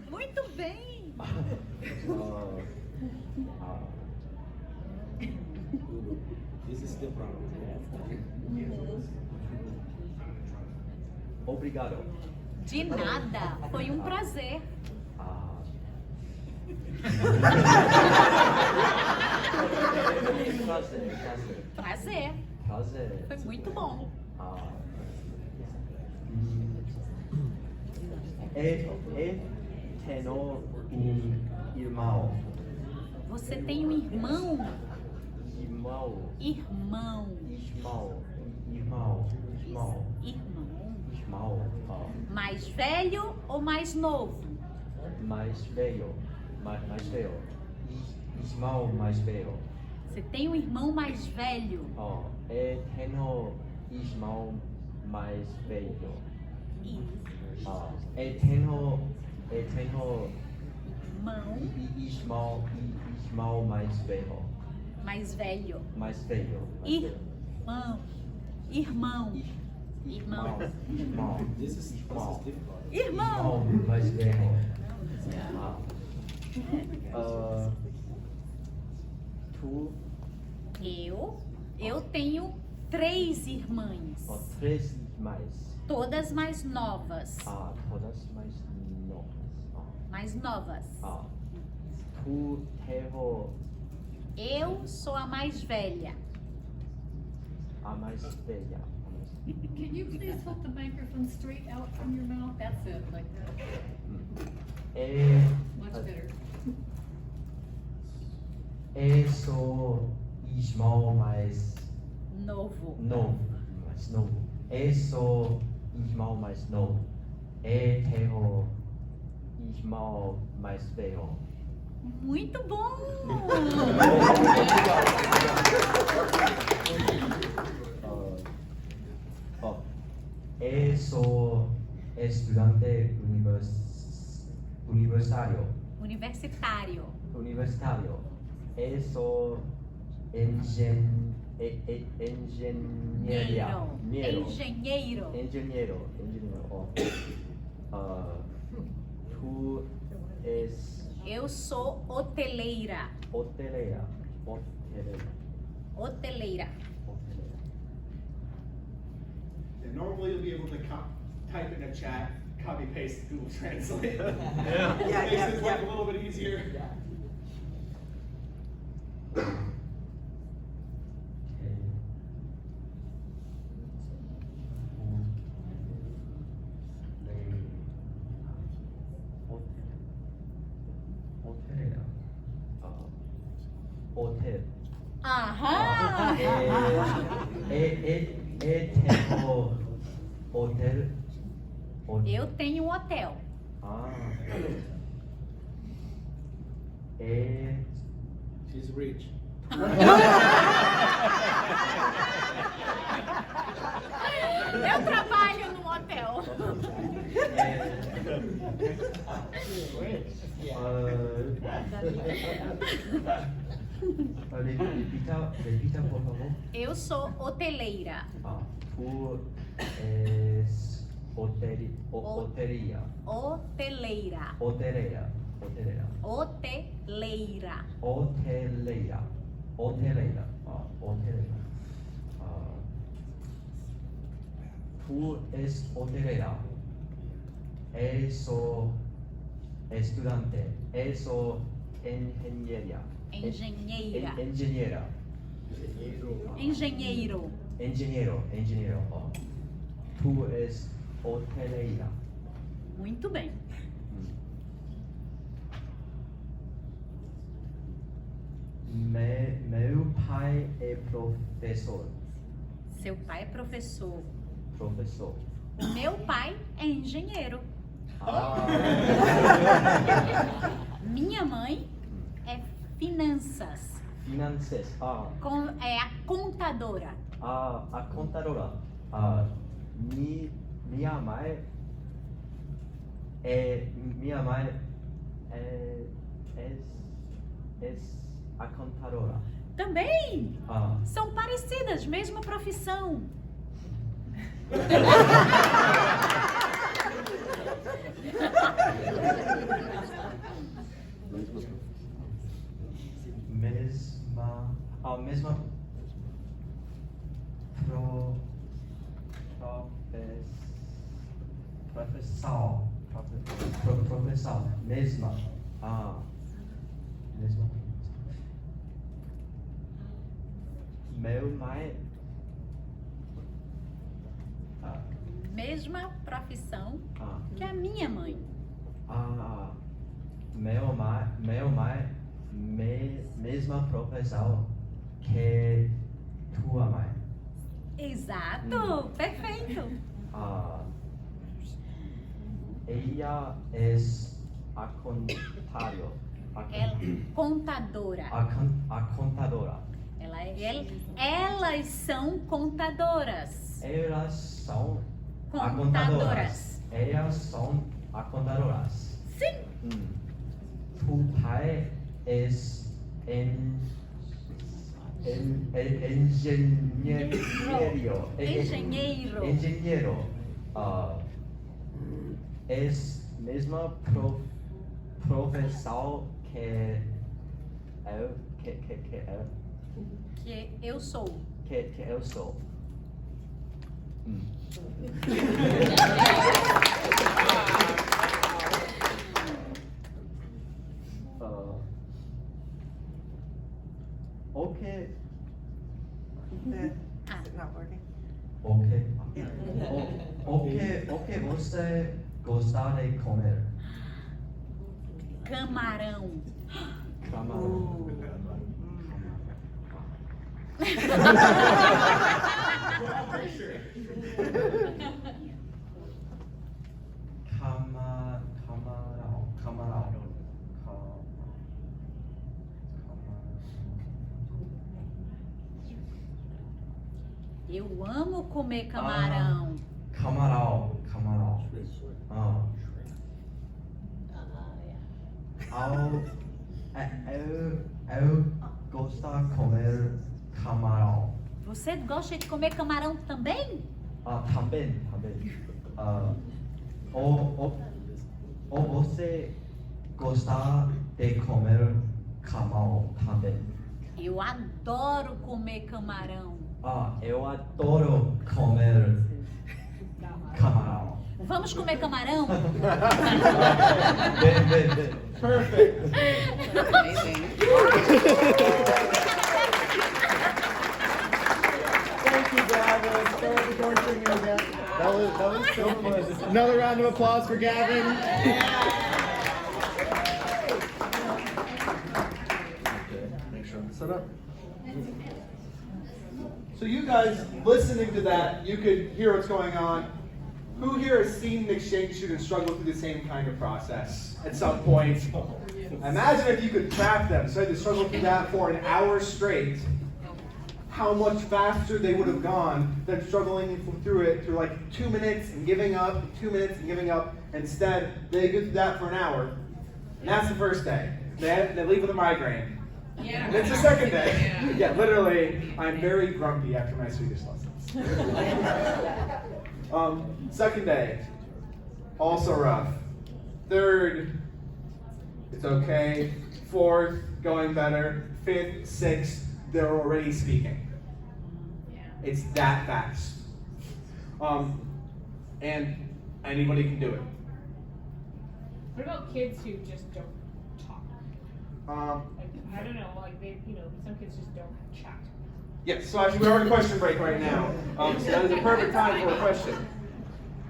Muito bem! Obrigado. De nada. Foi um prazer. Prazer. Foi muito bom. Tenho irmão. Você tem um irmão? Irmão. Irmão. Mais velho ou mais novo? Mais velho. Irmão mais velho. Você tem um irmão mais velho? Eu tenho irmão mais velho. Eu tenho irmão mais velho. Mais velho. Mais velho. Irmão. Irmão. Mais velho. Tu? Eu tenho 3 irmãs. 3 irmãs. Todas mais novas. Todas mais novas. Mais novas. Tu tenho Eu sou a mais velha. a mais velha. Can you please hold the microphone straight out from your mouth? That's it, like that. Much better. Eu sou irmão mais Novo. novo. Eu sou irmão mais novo. Eu tenho irmão mais velho. Muito bom! Eu sou estudante universitário. Universitário. Eu sou engenheiro. Engenheiro. Engenheiro. Tu és Eu sou hoteleira. hoteleira. Hoteleira. And normally you'll be able to type in a chat, copy paste Google Translate. Yeah, Makes yeah, this yeah. work a little bit easier. 호텔. Aham! Tenho hotel. Eu tenho um hotel. She's rich. Eu trabalho num hotel. Repita, por favor. Eu sou hoteleira. Tu és hoteleira. Hoteleira. Hoteleira. Hoteleira. Hoteleira. Tu és hoteleira. Eu sou estudante. Eu sou engenheira. Engenheira. Engenheiro. Engenheiro. Engenheiro. Tu és hoteleira. Muito bem. Meu pai é professor. Seu pai é professor. Professor. O meu pai é engenheiro. Minha mãe é finanças. Finanças. É a contadora. A contadora. Minha mãe é a contadora. Também são parecidas, mesma profissão. Mesma professor. Mesma. Meu mãe. Mesma profissão que a minha mãe. Meu mãe, mesma profissão que tua mãe. Exato, perfeito. Ela é a contadora. Contadora. A contadora. Elas são contadoras. Elas são Contadoras. Elas são a contadoras. Sim. Tu pai é engenheiro. É mesma profissão que eu sou. Que eu sou. Okay. Is it not working? Okay, você gosta de comer? Camarão. Eu amo comer camarão. Camarão. Eu gosto de comer camarão. Você gosta de comer camarão também? Também. Ou você gosta de comer camarão também? Eu adoro comer camarão. Eu adoro comer camarão. Vamos comer camarão? Vem. Perfect. Thank you, Gavin. Thank you for joining me again. That was so fun. Another round of applause for Gavin. Make sure I'm set up. So you guys listening to that, you could hear what's going on. Who here has seen an exchange student struggle through the same kind of process at some point? Imagine if you could track them, so they struggle through that for an hour straight, how much faster they would have gone than struggling through it through like 2 minutes and giving up, 2 minutes and giving up. Instead, they go through that for an hour. And that's the first day. They leave with a migraine. Yeah. And it's the second day. Yeah, literally, I'm very grumpy after my Swedish lessons. Second day, also rough. Third, it's okay. Fourth, going better. Fifth, sixth, they're already speaking. It's that fast. And anybody can do it. What about kids who just don't talk? Like, I don't know, like some kids just don't chat. Yes, so actually we're on a question break right now. So that is a perfect time for a question.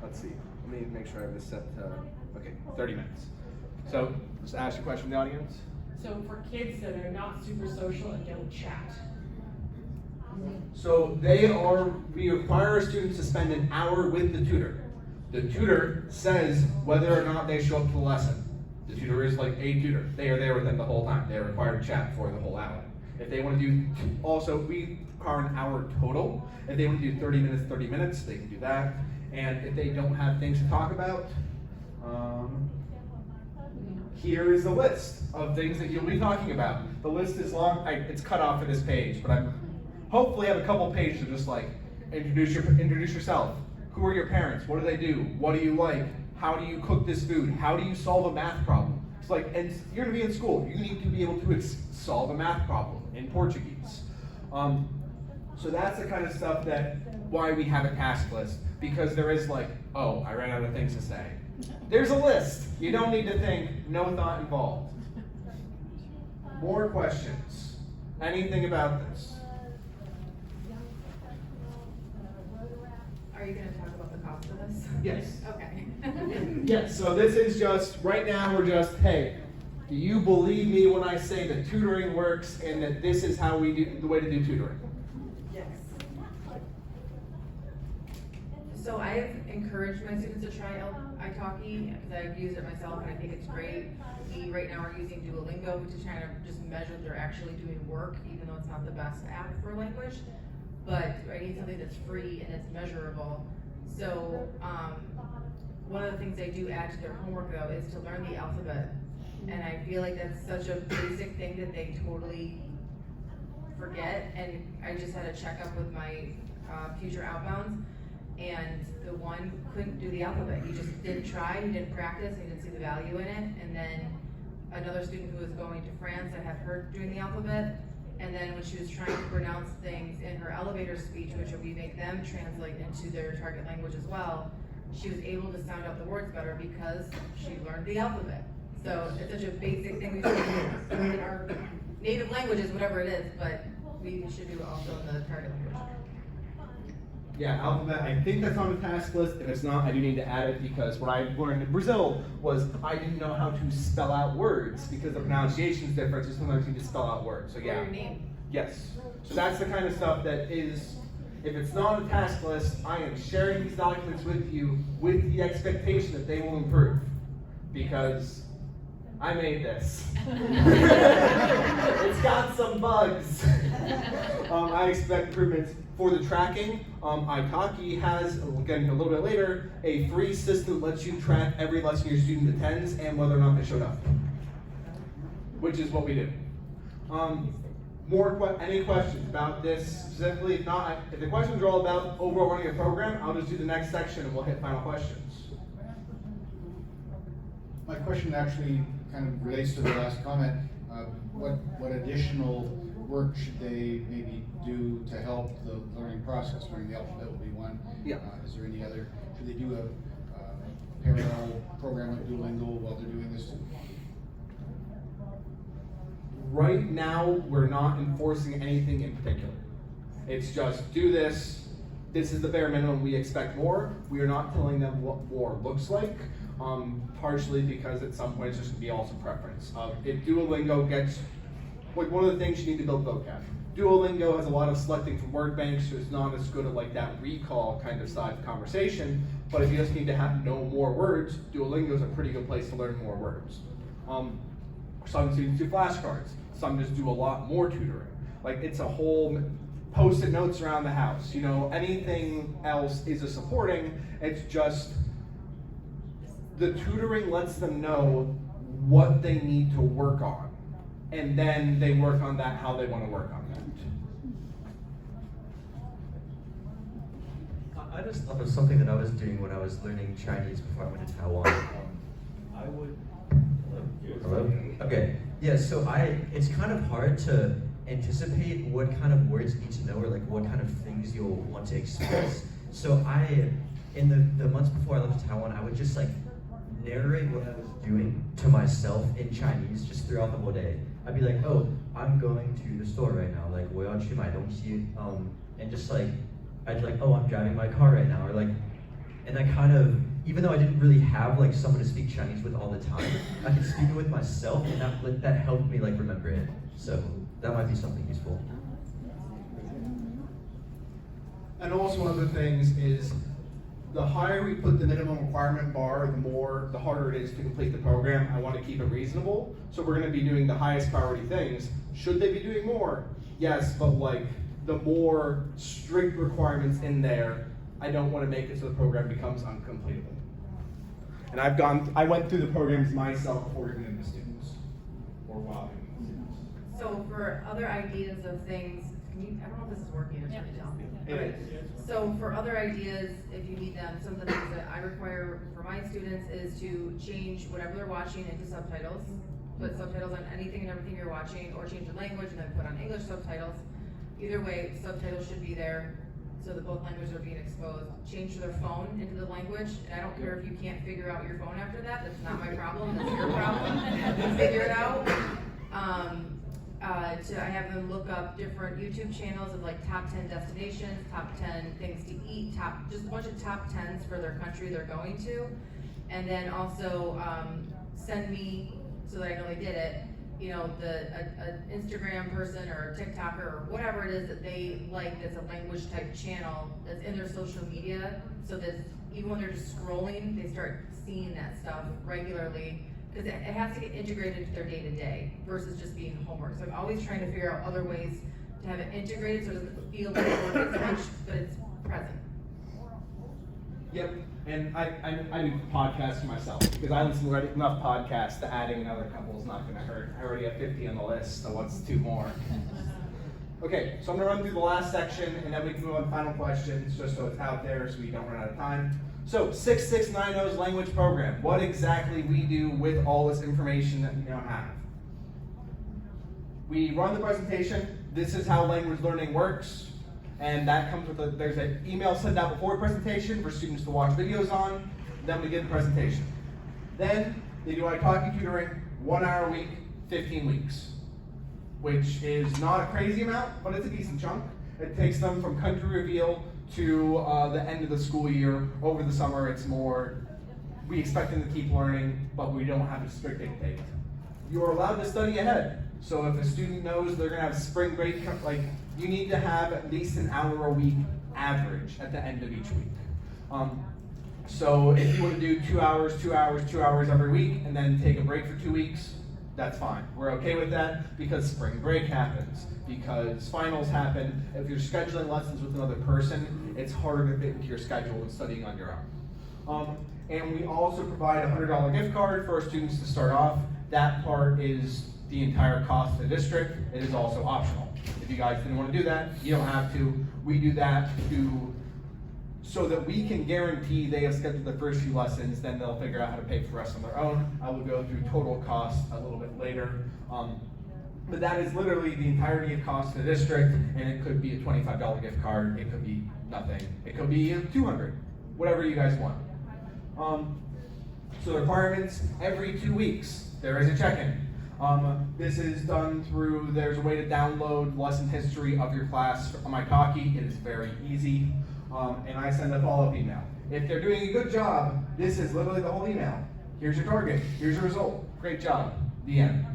Let's see, let me make sure I have this set to, okay, 30 minutes. So, just ask a question from the audience. So for kids that are not super social and don't chat. So we require our students to spend an hour with the tutor. The tutor says whether or not they show up to the lesson. The tutor is like a tutor. They are there with them the whole time. They are required to chat for the whole hour. If they want to do, also we require an hour total. If they want to do 30 minutes, they can do that. And if they don't have things to talk about, here is a list of things that you'll be talking about. The list is long, it's cut off of this page, but I'm hopefully have a couple pages of just like, introduce yourself. Who are your parents? What do they do? What do you like? How do you cook this food? How do you solve a math problem? It's like, and you're gonna be in school. You need to be able to solve a math problem in Portuguese. So that's the kind of stuff why we have a task list, because there is like, oh, I ran out of things to say. There's a list. You don't need to think, no thought involved. More questions? Anything about this? Are you going to talk about the cost of this? Yes. Okay. Yes, so this is just, right now we're just, hey, do you believe me when I say that tutoring works and that this is how we do, the way to do tutoring? Yes. So I've encouraged my students to try italki because I've used it myself and I think it's great. We right now are using Duolingo to try to just measure if they're actually doing work, even though it's not the best app for language. But I need something that's free and it's measurable. So one of the things they do add to their homework though is to learn the alphabet. And I feel like that's such a basic thing that they totally forget. And I just had a checkup with my future outbounds, and the one couldn't do the alphabet. He just didn't try, he didn't practice, he didn't see the value in it. And then another student who was going to France, I had her doing the alphabet. And then when she was trying to pronounce things in her elevator speech, which we make them translate into their target language as well, she was able to sound out the words better because she learned the alphabet. So it's such a basic thing we should do in our native languages, whatever it is, but we should do also in the target language. Yeah, alphabet, I think that's on the task list. If it's not, I do need to add it because what I learned in Brazil was I didn't know how to spell out words because the pronunciation is different, so sometimes you need to spell out words. So yeah. Or your name. Yes. So that's the kind of stuff that is, if it's not on the task list, I am sharing these documents with you with the expectation that they will improve. Because I made this. It's got some bugs. I expect improvements. For the tracking, italki has, we'll get into a little bit later, a free system that lets you track every lesson your student attends and whether or not they showed up. Which is what we do. Any questions about this specifically? If not, if the questions are all about overall running a program, I'll just do the next section and we'll hit final questions. My question actually kind of relates to the last comment. What additional work should they maybe do to help the learning process? Learning the alphabet will be one. Yeah. Is there any other? Should they do a parallel program like Duolingo while they're doing this? Right now, we're not enforcing anything in particular. It's just do this. This is the bare minimum. We expect more. We are not telling them what more looks like. Partially because at some point it's just gonna be also preference. If Duolingo gets, like one of the things you need to build vocab. Duolingo has a lot of selecting from word banks, so it's not as good at like that recall kind of side of conversation. But if you just need to know more words, Duolingo is a pretty good place to learn more words. Some students do flashcards. Some just do a lot more tutoring. Like it's a whole post-it notes around the house. You know, anything else is a supporting. It's just the tutoring lets them know what they need to work on, and then they work on that how they want to work on that. I just thought of something that I was doing when I was learning Chinese before I went to Taiwan. I would. Hello? Okay. Yeah. So it's kind of hard to anticipate what kind of words you need to know or like what kind of things you'll want to express. So in the months before I left to Taiwan, I would just like narrate what I was doing to myself in Chinese just throughout the whole day. I'd be like, oh, I'm going to the store right now, like 我要去买东西, and just like, I'd like, oh, I'm driving my car right now, or like, and I kind of, even though I didn't really have like someone to speak Chinese with all the time, I could speak it with myself, and that helped me like remember it. So that might be something useful. And also one of the things is, the higher we put the minimum requirement bar, the harder it is to complete the program. I want to keep it reasonable. So we're going to be doing the highest priority things. Should they be doing more? Yes, but like the more strict requirements in there, I don't want to make it so the program becomes uncompletable. And I went through the programs myself before giving them to students, or while giving them to students. So for other ideas of things, I don't know if this is working, it's really dumb. It So for other ideas, if you need them, some of the things that I require for my students is to change whatever they're watching into subtitles. Put subtitles on anything and everything you're watching, or change the language and then put on English subtitles. Either way, subtitles should be there so that both languages are being exposed. Change their phone into the language, and I don't care if you can't figure out your phone after that, that's not my problem, that's your problem. Figure it out. I have them look up different YouTube channels of like top 10 destinations, top 10 things to eat, just a bunch of top 10s for their country they're going to. And then also send me, so that I know they did it, you know, an Instagram person or a TikToker or whatever it is that they like that's a language type channel that's in their social media, so that even when they're just scrolling, they start seeing that stuff regularly. Because it has to get integrated into their day-to-day versus just being homework. So I'm always trying to figure out other ways to have it integrated so it doesn't feel like work as much, but it's present. Yep, and I do podcasts myself because I listen to enough podcasts that adding another couple is not going to hurt. I already have 50 on the list, so what's two more? Okay, so I'm going to run through the last section and then we can move on to final questions just so it's out there so we don't run out of time. So 6690's language program, what exactly we do with all this information that we now have. We run the presentation. This is how language learning works. And that comes with there's an email sent out before the presentation for students to watch videos on. Then we get the presentation. Then they do italki tutoring, 1 hour a week, 15 weeks, which is not a crazy amount, but it's a decent chunk. It takes them from country reveal to the end of the school year. Over the summer, it's more, we expect them to keep learning, but we don't have a strict dictate. You are allowed to study ahead. So if a student knows they're gonna have spring break, like you need to have at least an hour a week average at the end of each week. So if you want to do 2 hours, 2 hours, 2 hours every week, and then take a break for 2 weeks, that's fine. We're okay with that because spring break happens, because finals happen. If you're scheduling lessons with another person, it's harder to fit into your schedule than studying on your own. And we also provide a $100 gift card for our students to start off. That part is the entire cost of the district. It is also optional. If you guys didn't want to do that, you don't have to. We do that so that we can guarantee they have scheduled the first few lessons, then they'll figure out how to pay for the rest on their own. I will go through total cost a little bit later. But that is literally the entirety of cost of the district, and it could be a $25 gift card, it could be nothing, it could be $200, whatever you guys want. So the requirements, every 2 weeks, there is a check-in. This is done through, there's a way to download lesson history of your class on my Talkie. It is very easy. And I send a follow-up email. If they're doing a good job, this is literally the whole email. Here's your target, here's your result, great job, the end.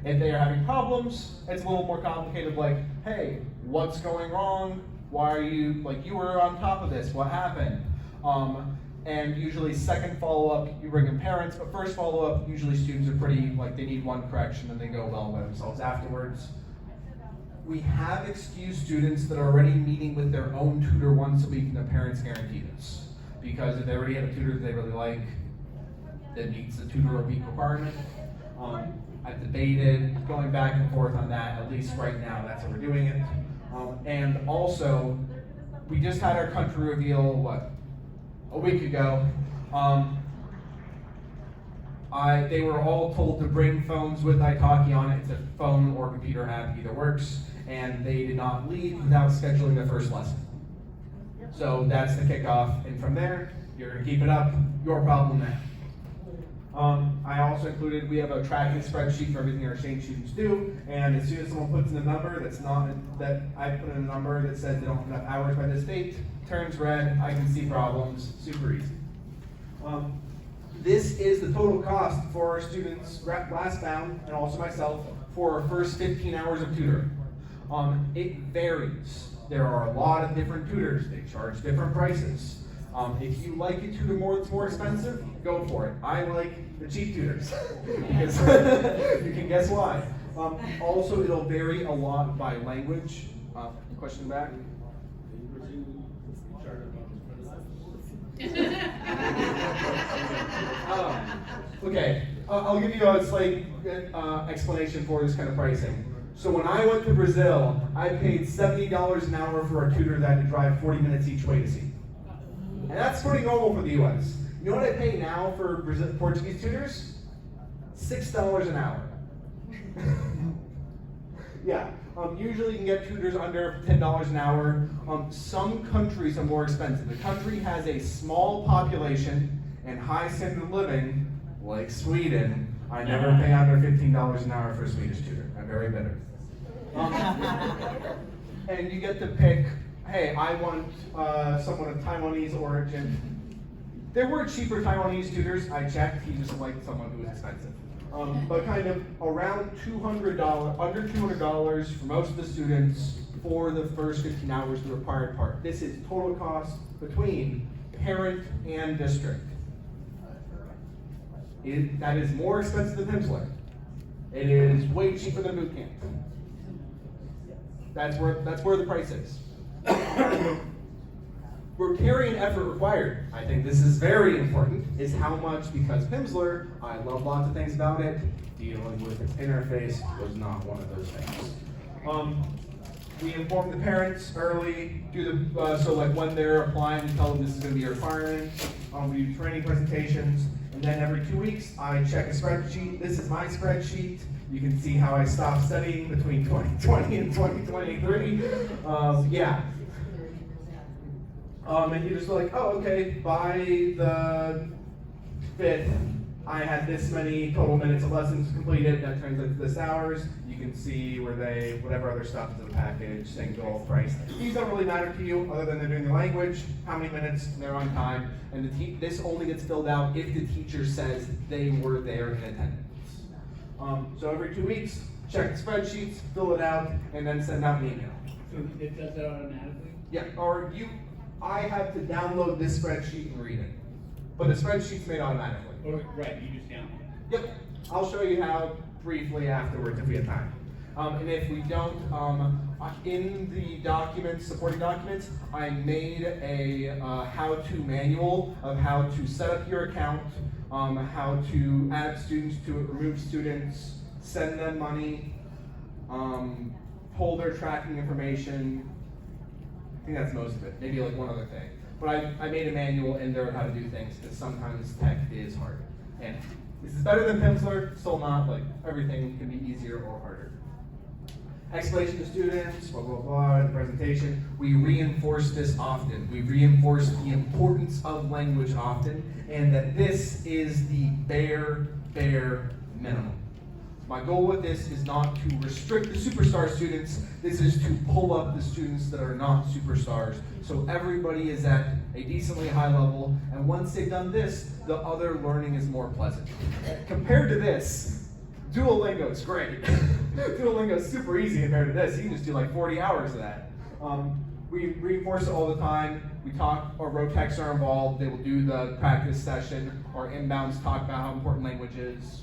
If they are having problems, it's a little more complicated, like, hey, what's going wrong? Why are you, like, you were on top of this, what happened? And usually second follow-up, you bring in parents, but first follow-up, usually students are pretty, like, they need one correction and they go well by themselves afterwards. We have excused students that are already meeting with their own tutor once a week, and the parents guarantee this. Because if they already have a tutor that they really like, that meets the tutor a week requirement. I've debated going back and forth on that, at least right now, that's how we're doing it. And also, we just had our country reveal, a week ago. They were all told to bring phones with italki on it. It's a phone or computer app, either works. And they did not leave without scheduling the first lesson. So that's the kickoff. And from there, you're gonna keep it up, your problem now. I also included, we have a tracking spreadsheet for everything our exchange students do, and as soon as someone puts in a number that I put in a number that says they don't have enough hours by this date, turns red, I can see problems, super easy. This is the total cost for our students, Glassbound, and also myself, for our first 15 hours of tutoring. It varies. There are a lot of different tutors, they charge different prices. If you like a tutor that's more expensive, go for it. I like the cheap tutors, because you can guess why. Also, it'll vary a lot by language. Question back? Okay, I'll give you a slight explanation for this kind of pricing. So when I went to Brazil, I paid $70 an hour for a tutor that had to drive 40 minutes each way to see. And that's pretty normal for the US. You know what I pay now for Portuguese tutors? $6 an hour. Yeah, usually you can get tutors under $10 an hour. Some countries are more expensive. The country has a small population and high standard of living, like Sweden. I never pay under $15 an hour for a Swedish tutor. I'm very bitter. And you get to pick, hey, I want someone of Taiwanese origin. There were cheaper Taiwanese tutors, I checked, he just liked someone who was expensive. But kind of around $200, under $200 for most of the students for the first 15 hours, the required part. This is total cost between parent and district. That is more expensive than Pimsleur. It is way cheaper than boot camp. That's where the price is. We're carrying effort required. I think this is very important, is how much, because Pimsleur, I love lots of things about it, dealing with its interface was not one of those things. We inform the parents early, so like when they're applying, we tell them this is going to be a requirement. We do training presentations, and then every 2 weeks, I check a spreadsheet. This is my spreadsheet. You can see how I stopped studying between 2020 and 2023. Yeah. And you're just like, oh, okay, by the 5th, I had this many total minutes of lessons completed, that turns into this hours. You can see whatever other stuff is in the package, single, price. These don't really matter to you, other than they're doing the language, how many minutes, they're on time, and this only gets filled out if the teacher says they were there in attendance. So every 2 weeks, check the spreadsheets, fill it out, and then send out an email. So it does that automatically? Yeah, I have to download this spreadsheet and read it. But the spreadsheet's made automatically. Oh, right, you just download it. Yep, I'll show you how briefly afterwards if we have time. And if we don't, in the documents, supporting documents, I made a how-to manual of how to set up your account, how to add students to it, remove students, send them money, pull their tracking information. I think that's most of it, maybe like one other thing. But I made a manual in there of how to do things, because sometimes tech is hard. And this is better than Pimsleur, still not, like everything can be easier or harder. Explanation to students, blah, blah, blah, the presentation. We reinforce this often. We reinforce the importance of language often, and that this is the bare minimum. My goal with this is not to restrict the superstar students. This is to pull up the students that are not superstars. So everybody is at a decently high level, and once they've done this, the other learning is more pleasant. Compared to this, Duolingo is great. Duolingo is super easy compared to this. You can just do like 40 hours of that. We reinforce it all the time. We talk, our Rotecs are involved. They will do the practice session. Our inbounds talk about how important language is.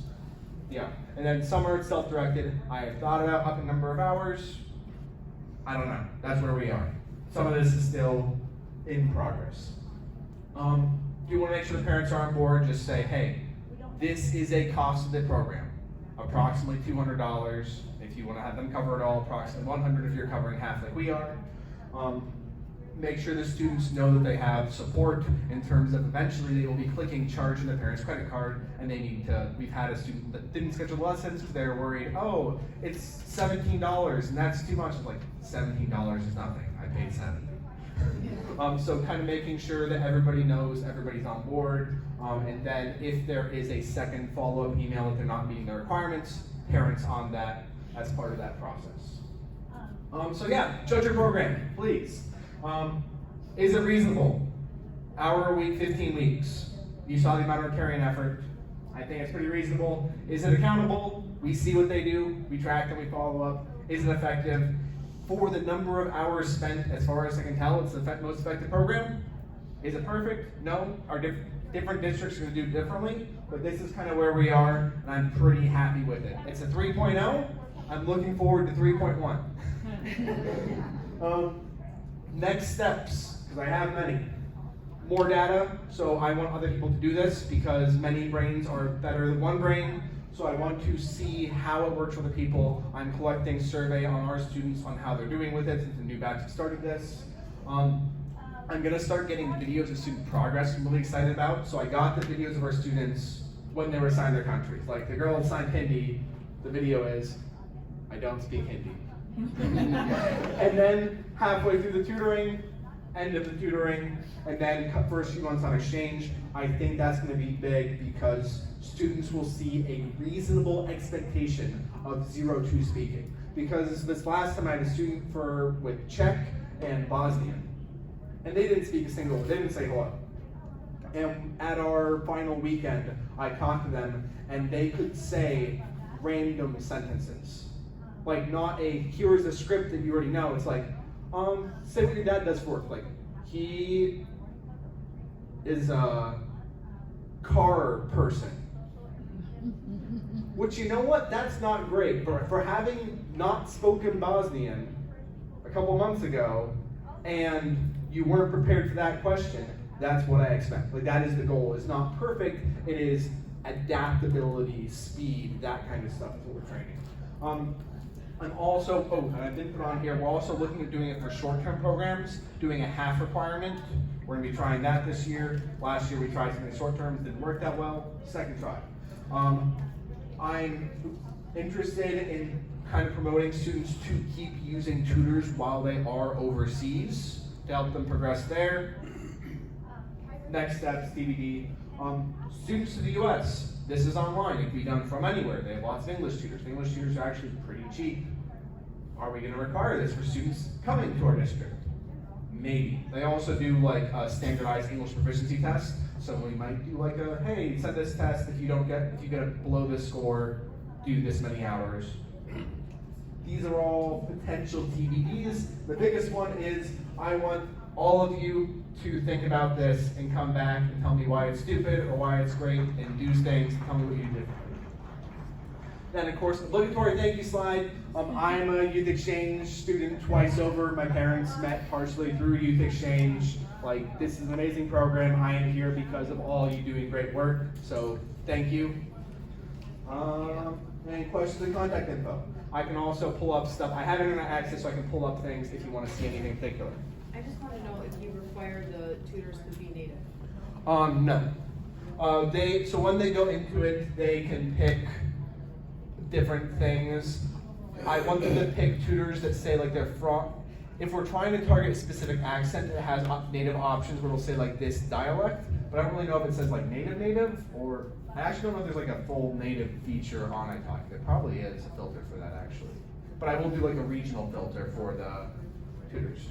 Yeah, and then summer it's self-directed. I have thought about upping number of hours. I don't know. That's where we are. Some of this is still in progress. If you want to make sure the parents are on board, just say, hey, this is a cost of the program. Approximately $200 if you want to have them cover it all, approximately $100 if you're covering half like we are. Make sure the students know that they have support in terms of eventually they will be clicking charge in the parent's credit card, and they need to, we've had a student that didn't schedule lessons because they were worried, oh, it's $17 and that's too much. It's like, $17 is nothing, I paid $70. So kind of making sure that everybody knows everybody's on board, and then if there is a second follow-up email that they're not meeting the requirements, parents on that as part of that process. So yeah, judge your program, please. Is it reasonable? Hour a week, 15 weeks. You saw the amount of carrying effort. I think it's pretty reasonable. Is it accountable? We see what they do, we track them, we follow up. Is it effective? For the number of hours spent, as far as I can tell, it's the most effective program. Is it perfect? No. Our different districts are going to do differently, but this is kind of where we are, and I'm pretty happy with it. It's a 3.0. I'm looking forward to 3.1. Next steps, because I have many. More data, so I want other people to do this because many brains are better than one brain. So I want to see how it works for the people. I'm collecting survey on our students on how they're doing with it since the new batch has started this. I'm gonna start getting videos of student progress I'm really excited about. So I got the videos of our students when they were assigned their countries. Like the girl assigned Hindi, the video is, I don't speak Hindi. And then halfway through the tutoring, end of the tutoring, and then first few months on exchange, I think that's going to be big because students will see a reasonable expectation of 0-2 speaking. Because this last time I had a student with Czech and Bosnian, and they didn't speak a single word, they didn't say hello. And at our final weekend, I talked to them, and they could say random sentences. Like not a, here's a script that you already know. It's like, say what your dad does for work. Like, he is a car person. Which, you know what, that's not great. For having not spoken Bosnian a couple months ago, and you weren't prepared for that question, that's what I expect. Like, that is the goal. It's not perfect, it is adaptability, speed, that kind of stuff is what we're training. I'm also, and I didn't put on here, we're also looking at doing it for short-term programs, doing a half requirement. We're gonna be trying that this year. Last year we tried something short-term, didn't work that well, second try. I'm interested in kind of promoting students to keep using tutors while they are overseas to help them progress there. Next steps, DVD. Students to the US. This is online, it can be done from anywhere. They have lots of English tutors. The English tutors are actually pretty cheap. Are we gonna require this for students coming to our district? Maybe. They also do like a standardized English proficiency test. So we might do like a, hey, send this test if you get below this score, do this many hours. These are all potential TBDs. The biggest one is, I want all of you to think about this and come back and tell me why it's stupid or why it's great and do things and tell me what you did. Then of course, the obligatory thank you slide. I'm a Youth Exchange student twice over. My parents met partially through Youth Exchange. Like, this is an amazing program. I am here because of all you doing great work. So thank you. Any questions and contact info? I can also pull up stuff. I have internet access, so I can pull up things if you want to see anything in particular. I just want to know if you require the tutors to be native. No. So when they go into it, they can pick different things. I want them to pick tutors that say like they're from. If we're trying to target a specific accent, it has native options where it'll say like this dialect, but I don't really know if it says like native or I actually don't know if there's like a full native feature on iTalk. There probably is a filter for that actually, but I will do like a regional filter for the tutors.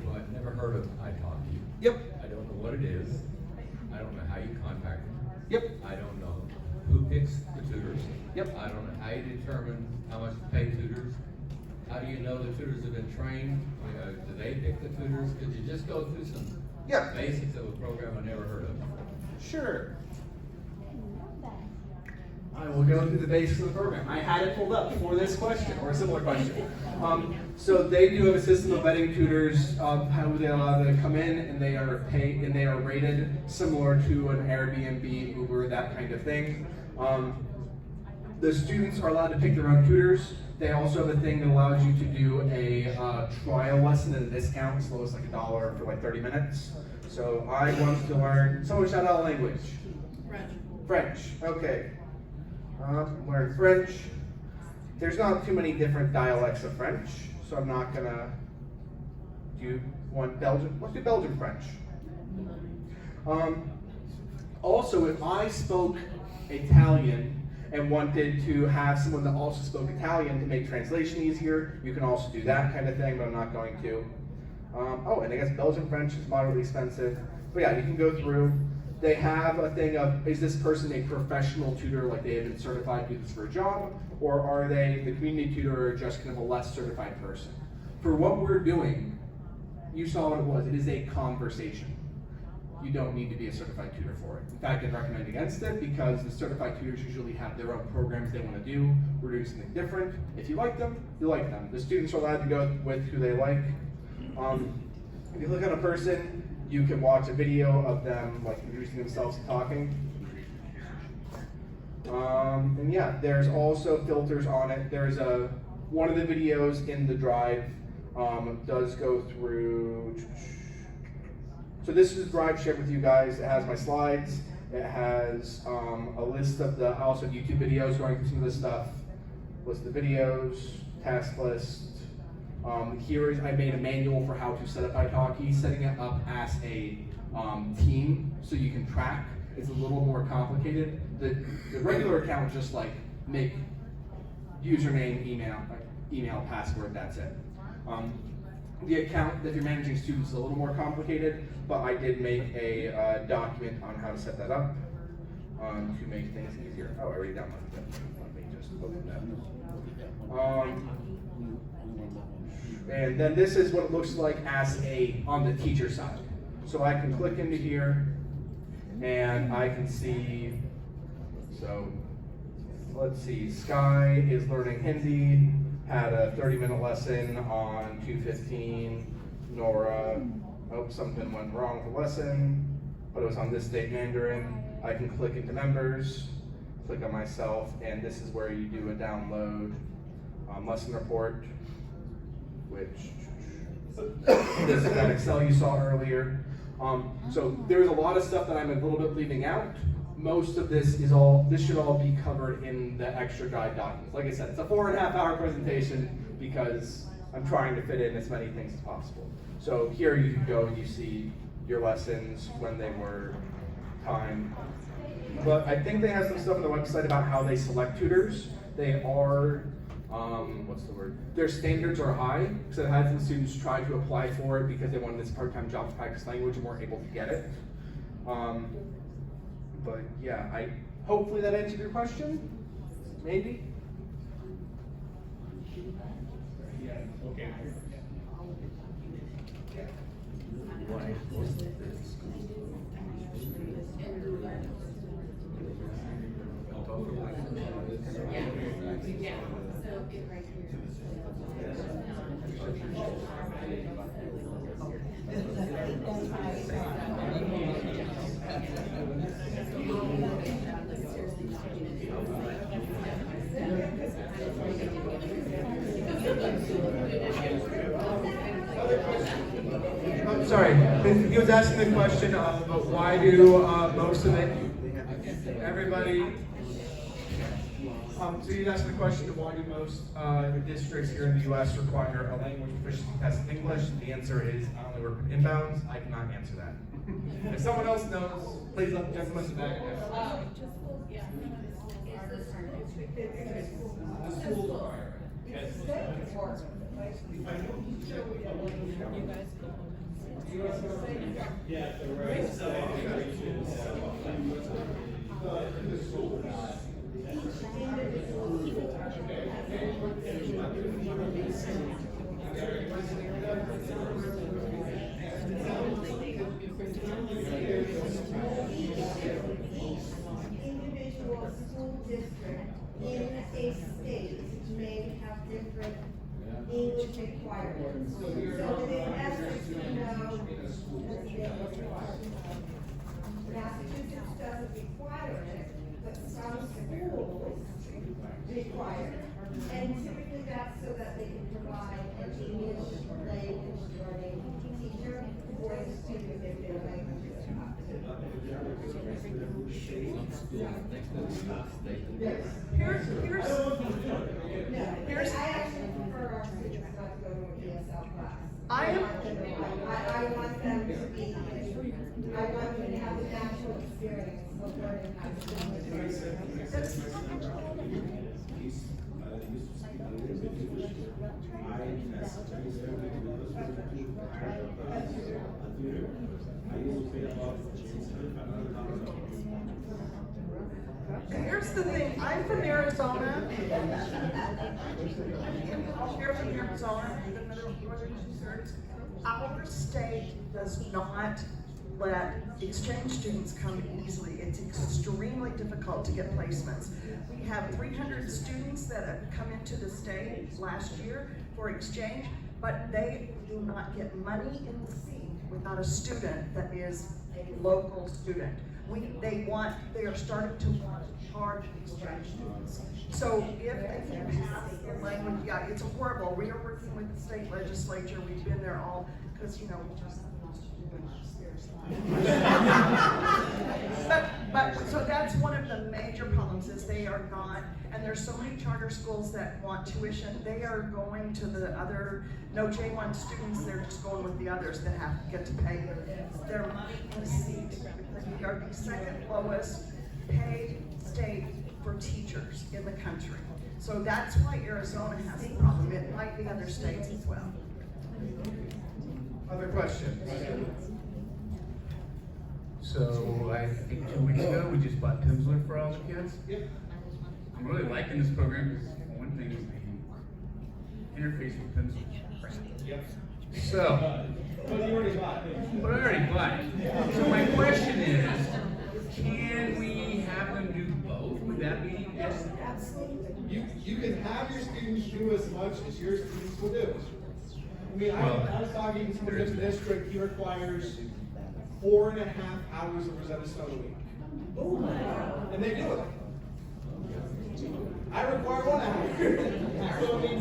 Well, I've never heard of iTalki. Yep. I don't know what it is. I don't know how you contact them. Yep. I don't know who picks the tutors. Yep. I don't know how you determine how much to pay tutors. How do you know the tutors have been trained? Do they pick the tutors? Could you just go through some basics of a program I never heard of? Sure. I will go through the basics of the program. I had it pulled up for this question or a similar question. So they do have a system of vetting tutors of how they allow them to come in, and they are paid and they are rated similar to an Airbnb, Uber, that kind of thing. The students are allowed to pick their own tutors. They also have a thing that allows you to do a trial lesson at a discount, as low as like $1 for like 30 minutes. So I want to learn. Someone shout out a language. French. French. Okay. Learn French. There's not too many different dialects of French, so I'm not gonna do one Belgian. Let's do Belgian French. Also, if I spoke Italian and wanted to have someone that also spoke Italian to make translation easier, you can also do that kind of thing, but I'm not going to. And I guess Belgian French is moderately expensive. But yeah, you can go through. They have a thing of, is this person a professional tutor, like they have been certified to do this for a job, or are they the community tutor or just kind of a less certified person? For what we're doing, you saw what it was. It is a conversation. You don't need to be a certified tutor for it. In fact, I'd recommend against it because the certified tutors usually have their own programs they want to do. We're doing something different. If you like them, you like them. The students are allowed to go with who they like. If you look at a person, you can watch a video of them like introducing themselves and talking. And yeah, there's also filters on it. There's one of the videos in the drive does go through. So this is drive shared with you guys. It has my slides. It has a list of I also have YouTube videos going through some of this stuff. List of videos, task list. Here is I made a manual for how to set up iTalki. Setting it up as a team so you can track is a little more complicated. The regular account just like make username, email, password. That's it. The account that you're managing students is a little more complicated, but I did make a document on how to set that up to make things easier. Oh, I already downloaded it. Let me just open that. And then this is what it looks like as on the teacher side. So I can click into here and I can see, so let's see, Sky is learning Hindi, had a 30-minute lesson on 2:15. Nora, something went wrong with the lesson, but it was on this date Mandarin. I can click into members, click on myself, and this is where you do a download lesson report, which this is that Excel you saw earlier. So there's a lot of stuff that I'm a little bit leaving out. Most of this should all be covered in the extra guide documents. Like I said, it's a 4.5-hour presentation because I'm trying to fit in as many things as possible. So here you can go and you see your lessons, when they were timed. But I think they have some stuff on the website about how they select tutors. They are, their standards are high, so I've had some students try to apply for it because they wanted this part-time job to practice language and weren't able to get it. But yeah, hopefully that answered your question, maybe? Yeah, okay. Yeah. I'm sorry, he was asking the question of why do most of it, everybody, so he's asking the question of why do most districts here in the U.S. require a language proficiency test in English? The answer is I only work with inbounds. I cannot answer that. If someone else knows, please let the gentleman in the back know. The school requirement. Yeah, the right. Individual school district in a state may have different English requirements. So within essence, you know, Massachusetts doesn't require it, but some schools require it. And typically that's so that they can provide an English language learning teacher for the student if their language is not. Here's, I actually prefer our students not to go to a ESL class. I want them to be, I want them to have the actual experience of learning how to do Here's the thing, I'm from Arizona. Here from Arizona, the middle of northern two-thirds. Our state does not let exchange students come easily. It's extremely difficult to get placements. We have 300 students that have come into the state last year for exchange, but they do not get money in the seat without a student that is a local student. They are starting to want to charge exchange students. So if they can pass the language, yeah, it's horrible. We are working with the state legislature. We've been there all, because, you know, we just have much to do in our spare time. but so that's one of the major problems is they are not, and there's so many charter schools that want tuition. They are going to the other, no J1 students, they're just going with the others that have to get to pay their money in a seat. We are the second lowest paid state for teachers in the country. So that's why Arizona has a problem. It might be other states as well. Other questions? So I think 2 weeks ago, we just bought Pimsleur for all the kids. Yep. I'm really liking this program because one thing is the interface with Pimsleur. Yep. So. But you already bought it. But I already bought it. So my question is, can we have them do both? Would that be? You can have your students do as much as your students will do. I mean, I was talking to someone in the district, he requires 4.5 hours of Rosetta Stone a week. And they do it. I require 1 hour. So I mean,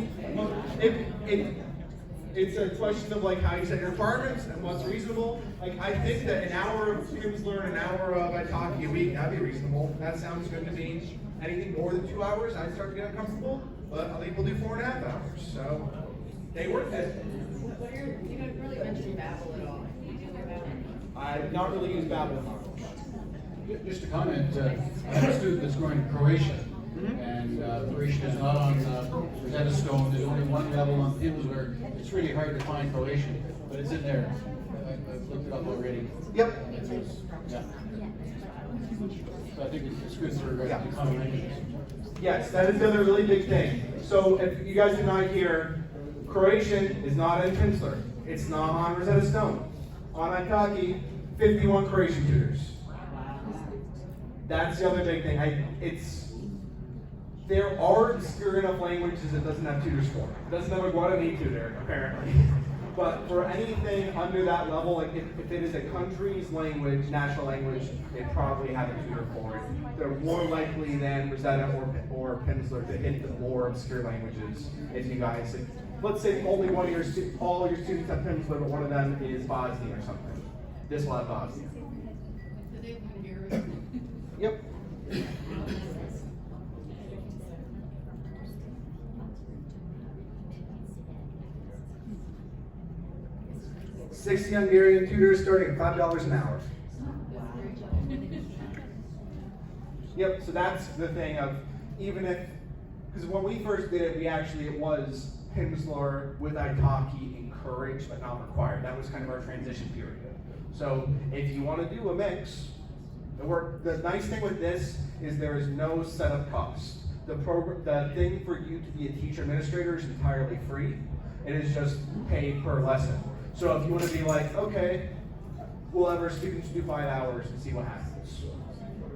it's a question of like how you set your requirements and what's reasonable. Like I think that an hour of Pimsleur, an hour of Italki a week, that'd be reasonable. That sounds good to me. Anything more than 2 hours, I'd start to get uncomfortable. But other people do 4.5 hours, so they work it. You haven't really mentioned Babel at all. I've not really used Babel. Just a comment, I have a student that's going to Croatia, and Croatian is not on Rosetta Stone. There's only one level on Pimsleur. It's really hard to find Croatian, but it's in there. I've looked it up already. Yep. Yeah. So I think it's good for the common languages. Yes, that is the other really big thing. So if you guys did not hear, Croatian is not in Pimsleur. It's not on Rosetta Stone. On Italki, 51 Croatian tutors. That's the other big thing. There are obscure enough languages it doesn't have tutors for. It doesn't have a Guarani tutor, apparently. But for anything under that level, like if it is a country's language, national language, they probably have a tutor for it. They're more likely than Rosetta or Pimsleur to hit the more obscure languages. If you guys, let's say only one of your all your students have Pimsleur, but one of them is Bosnian or something. This will have Bosnian. Yep. $60 Hungarian tutors starting at $5 an hour. Yep, so that's the thing of, even if, because when we first did it, it was Pimsleur with Italki encouraged but not required. That was kind of our transition period. So if you want to do a mix, the nice thing with this is there is no setup cost. The thing for you to be a teacher administrator is entirely free. It is just paid per lesson. So if you want to be like, okay, we'll have our students do 5 hours and see what happens.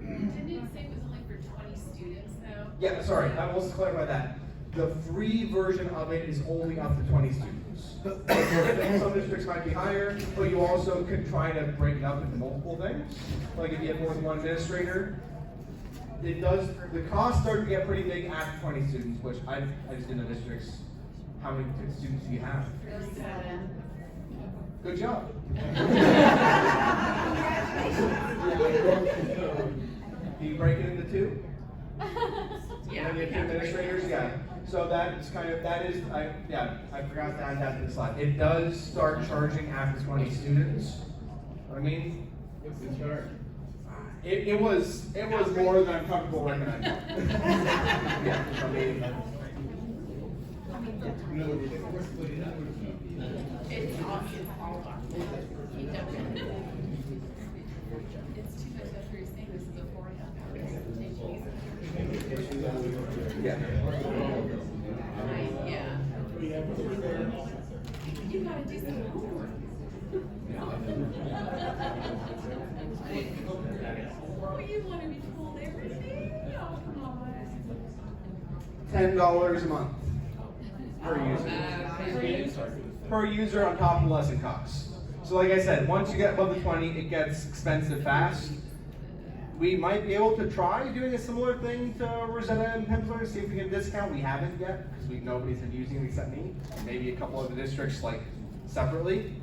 Didn't you say it was only for 20 students though? Yeah, sorry, I will also clarify that. The free version of it is only up to 20 students. Some districts might be higher, but you also could try to break it up into multiple things. Like if you have more than one administrator, the costs start to get pretty big after 20 students, which I just didn't know districts. How many students do you have? 7. Good job. Do you break it into 2? Yeah. And then you have 2 administrators, yeah. So that's kind of, I forgot to add that to the slide. It does start charging after 20 students. I mean, What's the charge? it was more than I'm comfortable recommending. Yeah, I mean, It's all documented. You don't. It's too much after you're saying this is a 4.5 hours. yeah. Yeah. You gotta do some homework. Oh, you wanna be told everything? Oh, come on. $10 a month per user. Per user on top of lesson costs. So like I said, once you get above the 20, it gets expensive fast. We might be able to try doing a similar thing to Rosetta and Pimsleur to see if we get a discount. We haven't yet, because nobody's been using it except me. Maybe a couple of the districts like separately.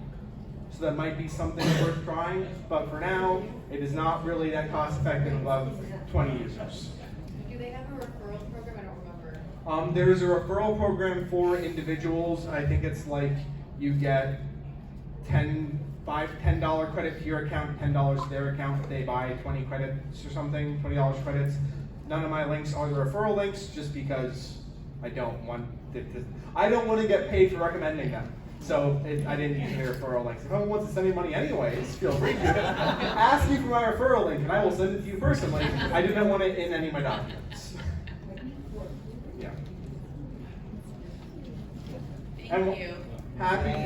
So that might be something worth trying, but for now, it is not really that cost effective above 20 users. Do they have a referral program? I don't remember. There's a referral program for individuals. I think it's like you get $10 credit to your account, $10 to their account if they buy 20 credits or something, $20 credits. None of my links are the referral links, just because I don't want to get paid for recommending them. So I didn't use any referral links. If anyone wants to send me money anyways, feel free to ask me for my referral link, and I will send it to you personally. I didn't want it in any of my documents. Yeah. Thank you. Happy to.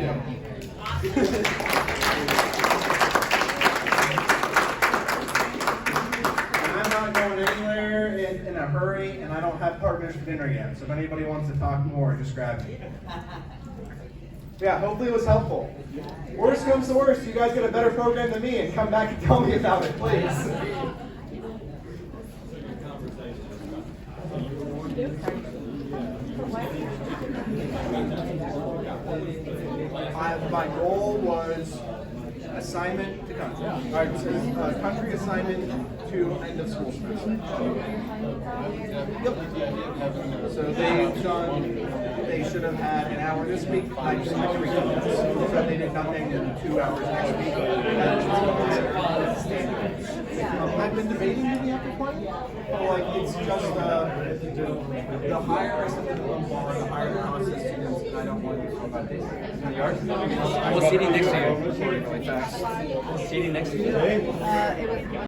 And I'm not going anywhere in a hurry, and I don't have partners for dinner yet. So if anybody wants to talk more, just grab me. Yeah, hopefully it was helpful. Worst comes to worst, you guys get a better program than me and come back and tell me about it, please. My goal was assignment to country. All right, so country assignment to end of school semester. Yep. So they should have had an hour this week, 5 to 3 minutes. So they did nothing, and 2 hours next week. I've been debating maybe after 20, but like it's just the higher I set the bar, the higher the cost is students, and I don't want to do 5 days. In the yard? What's seating next to you? Seating next to you? It was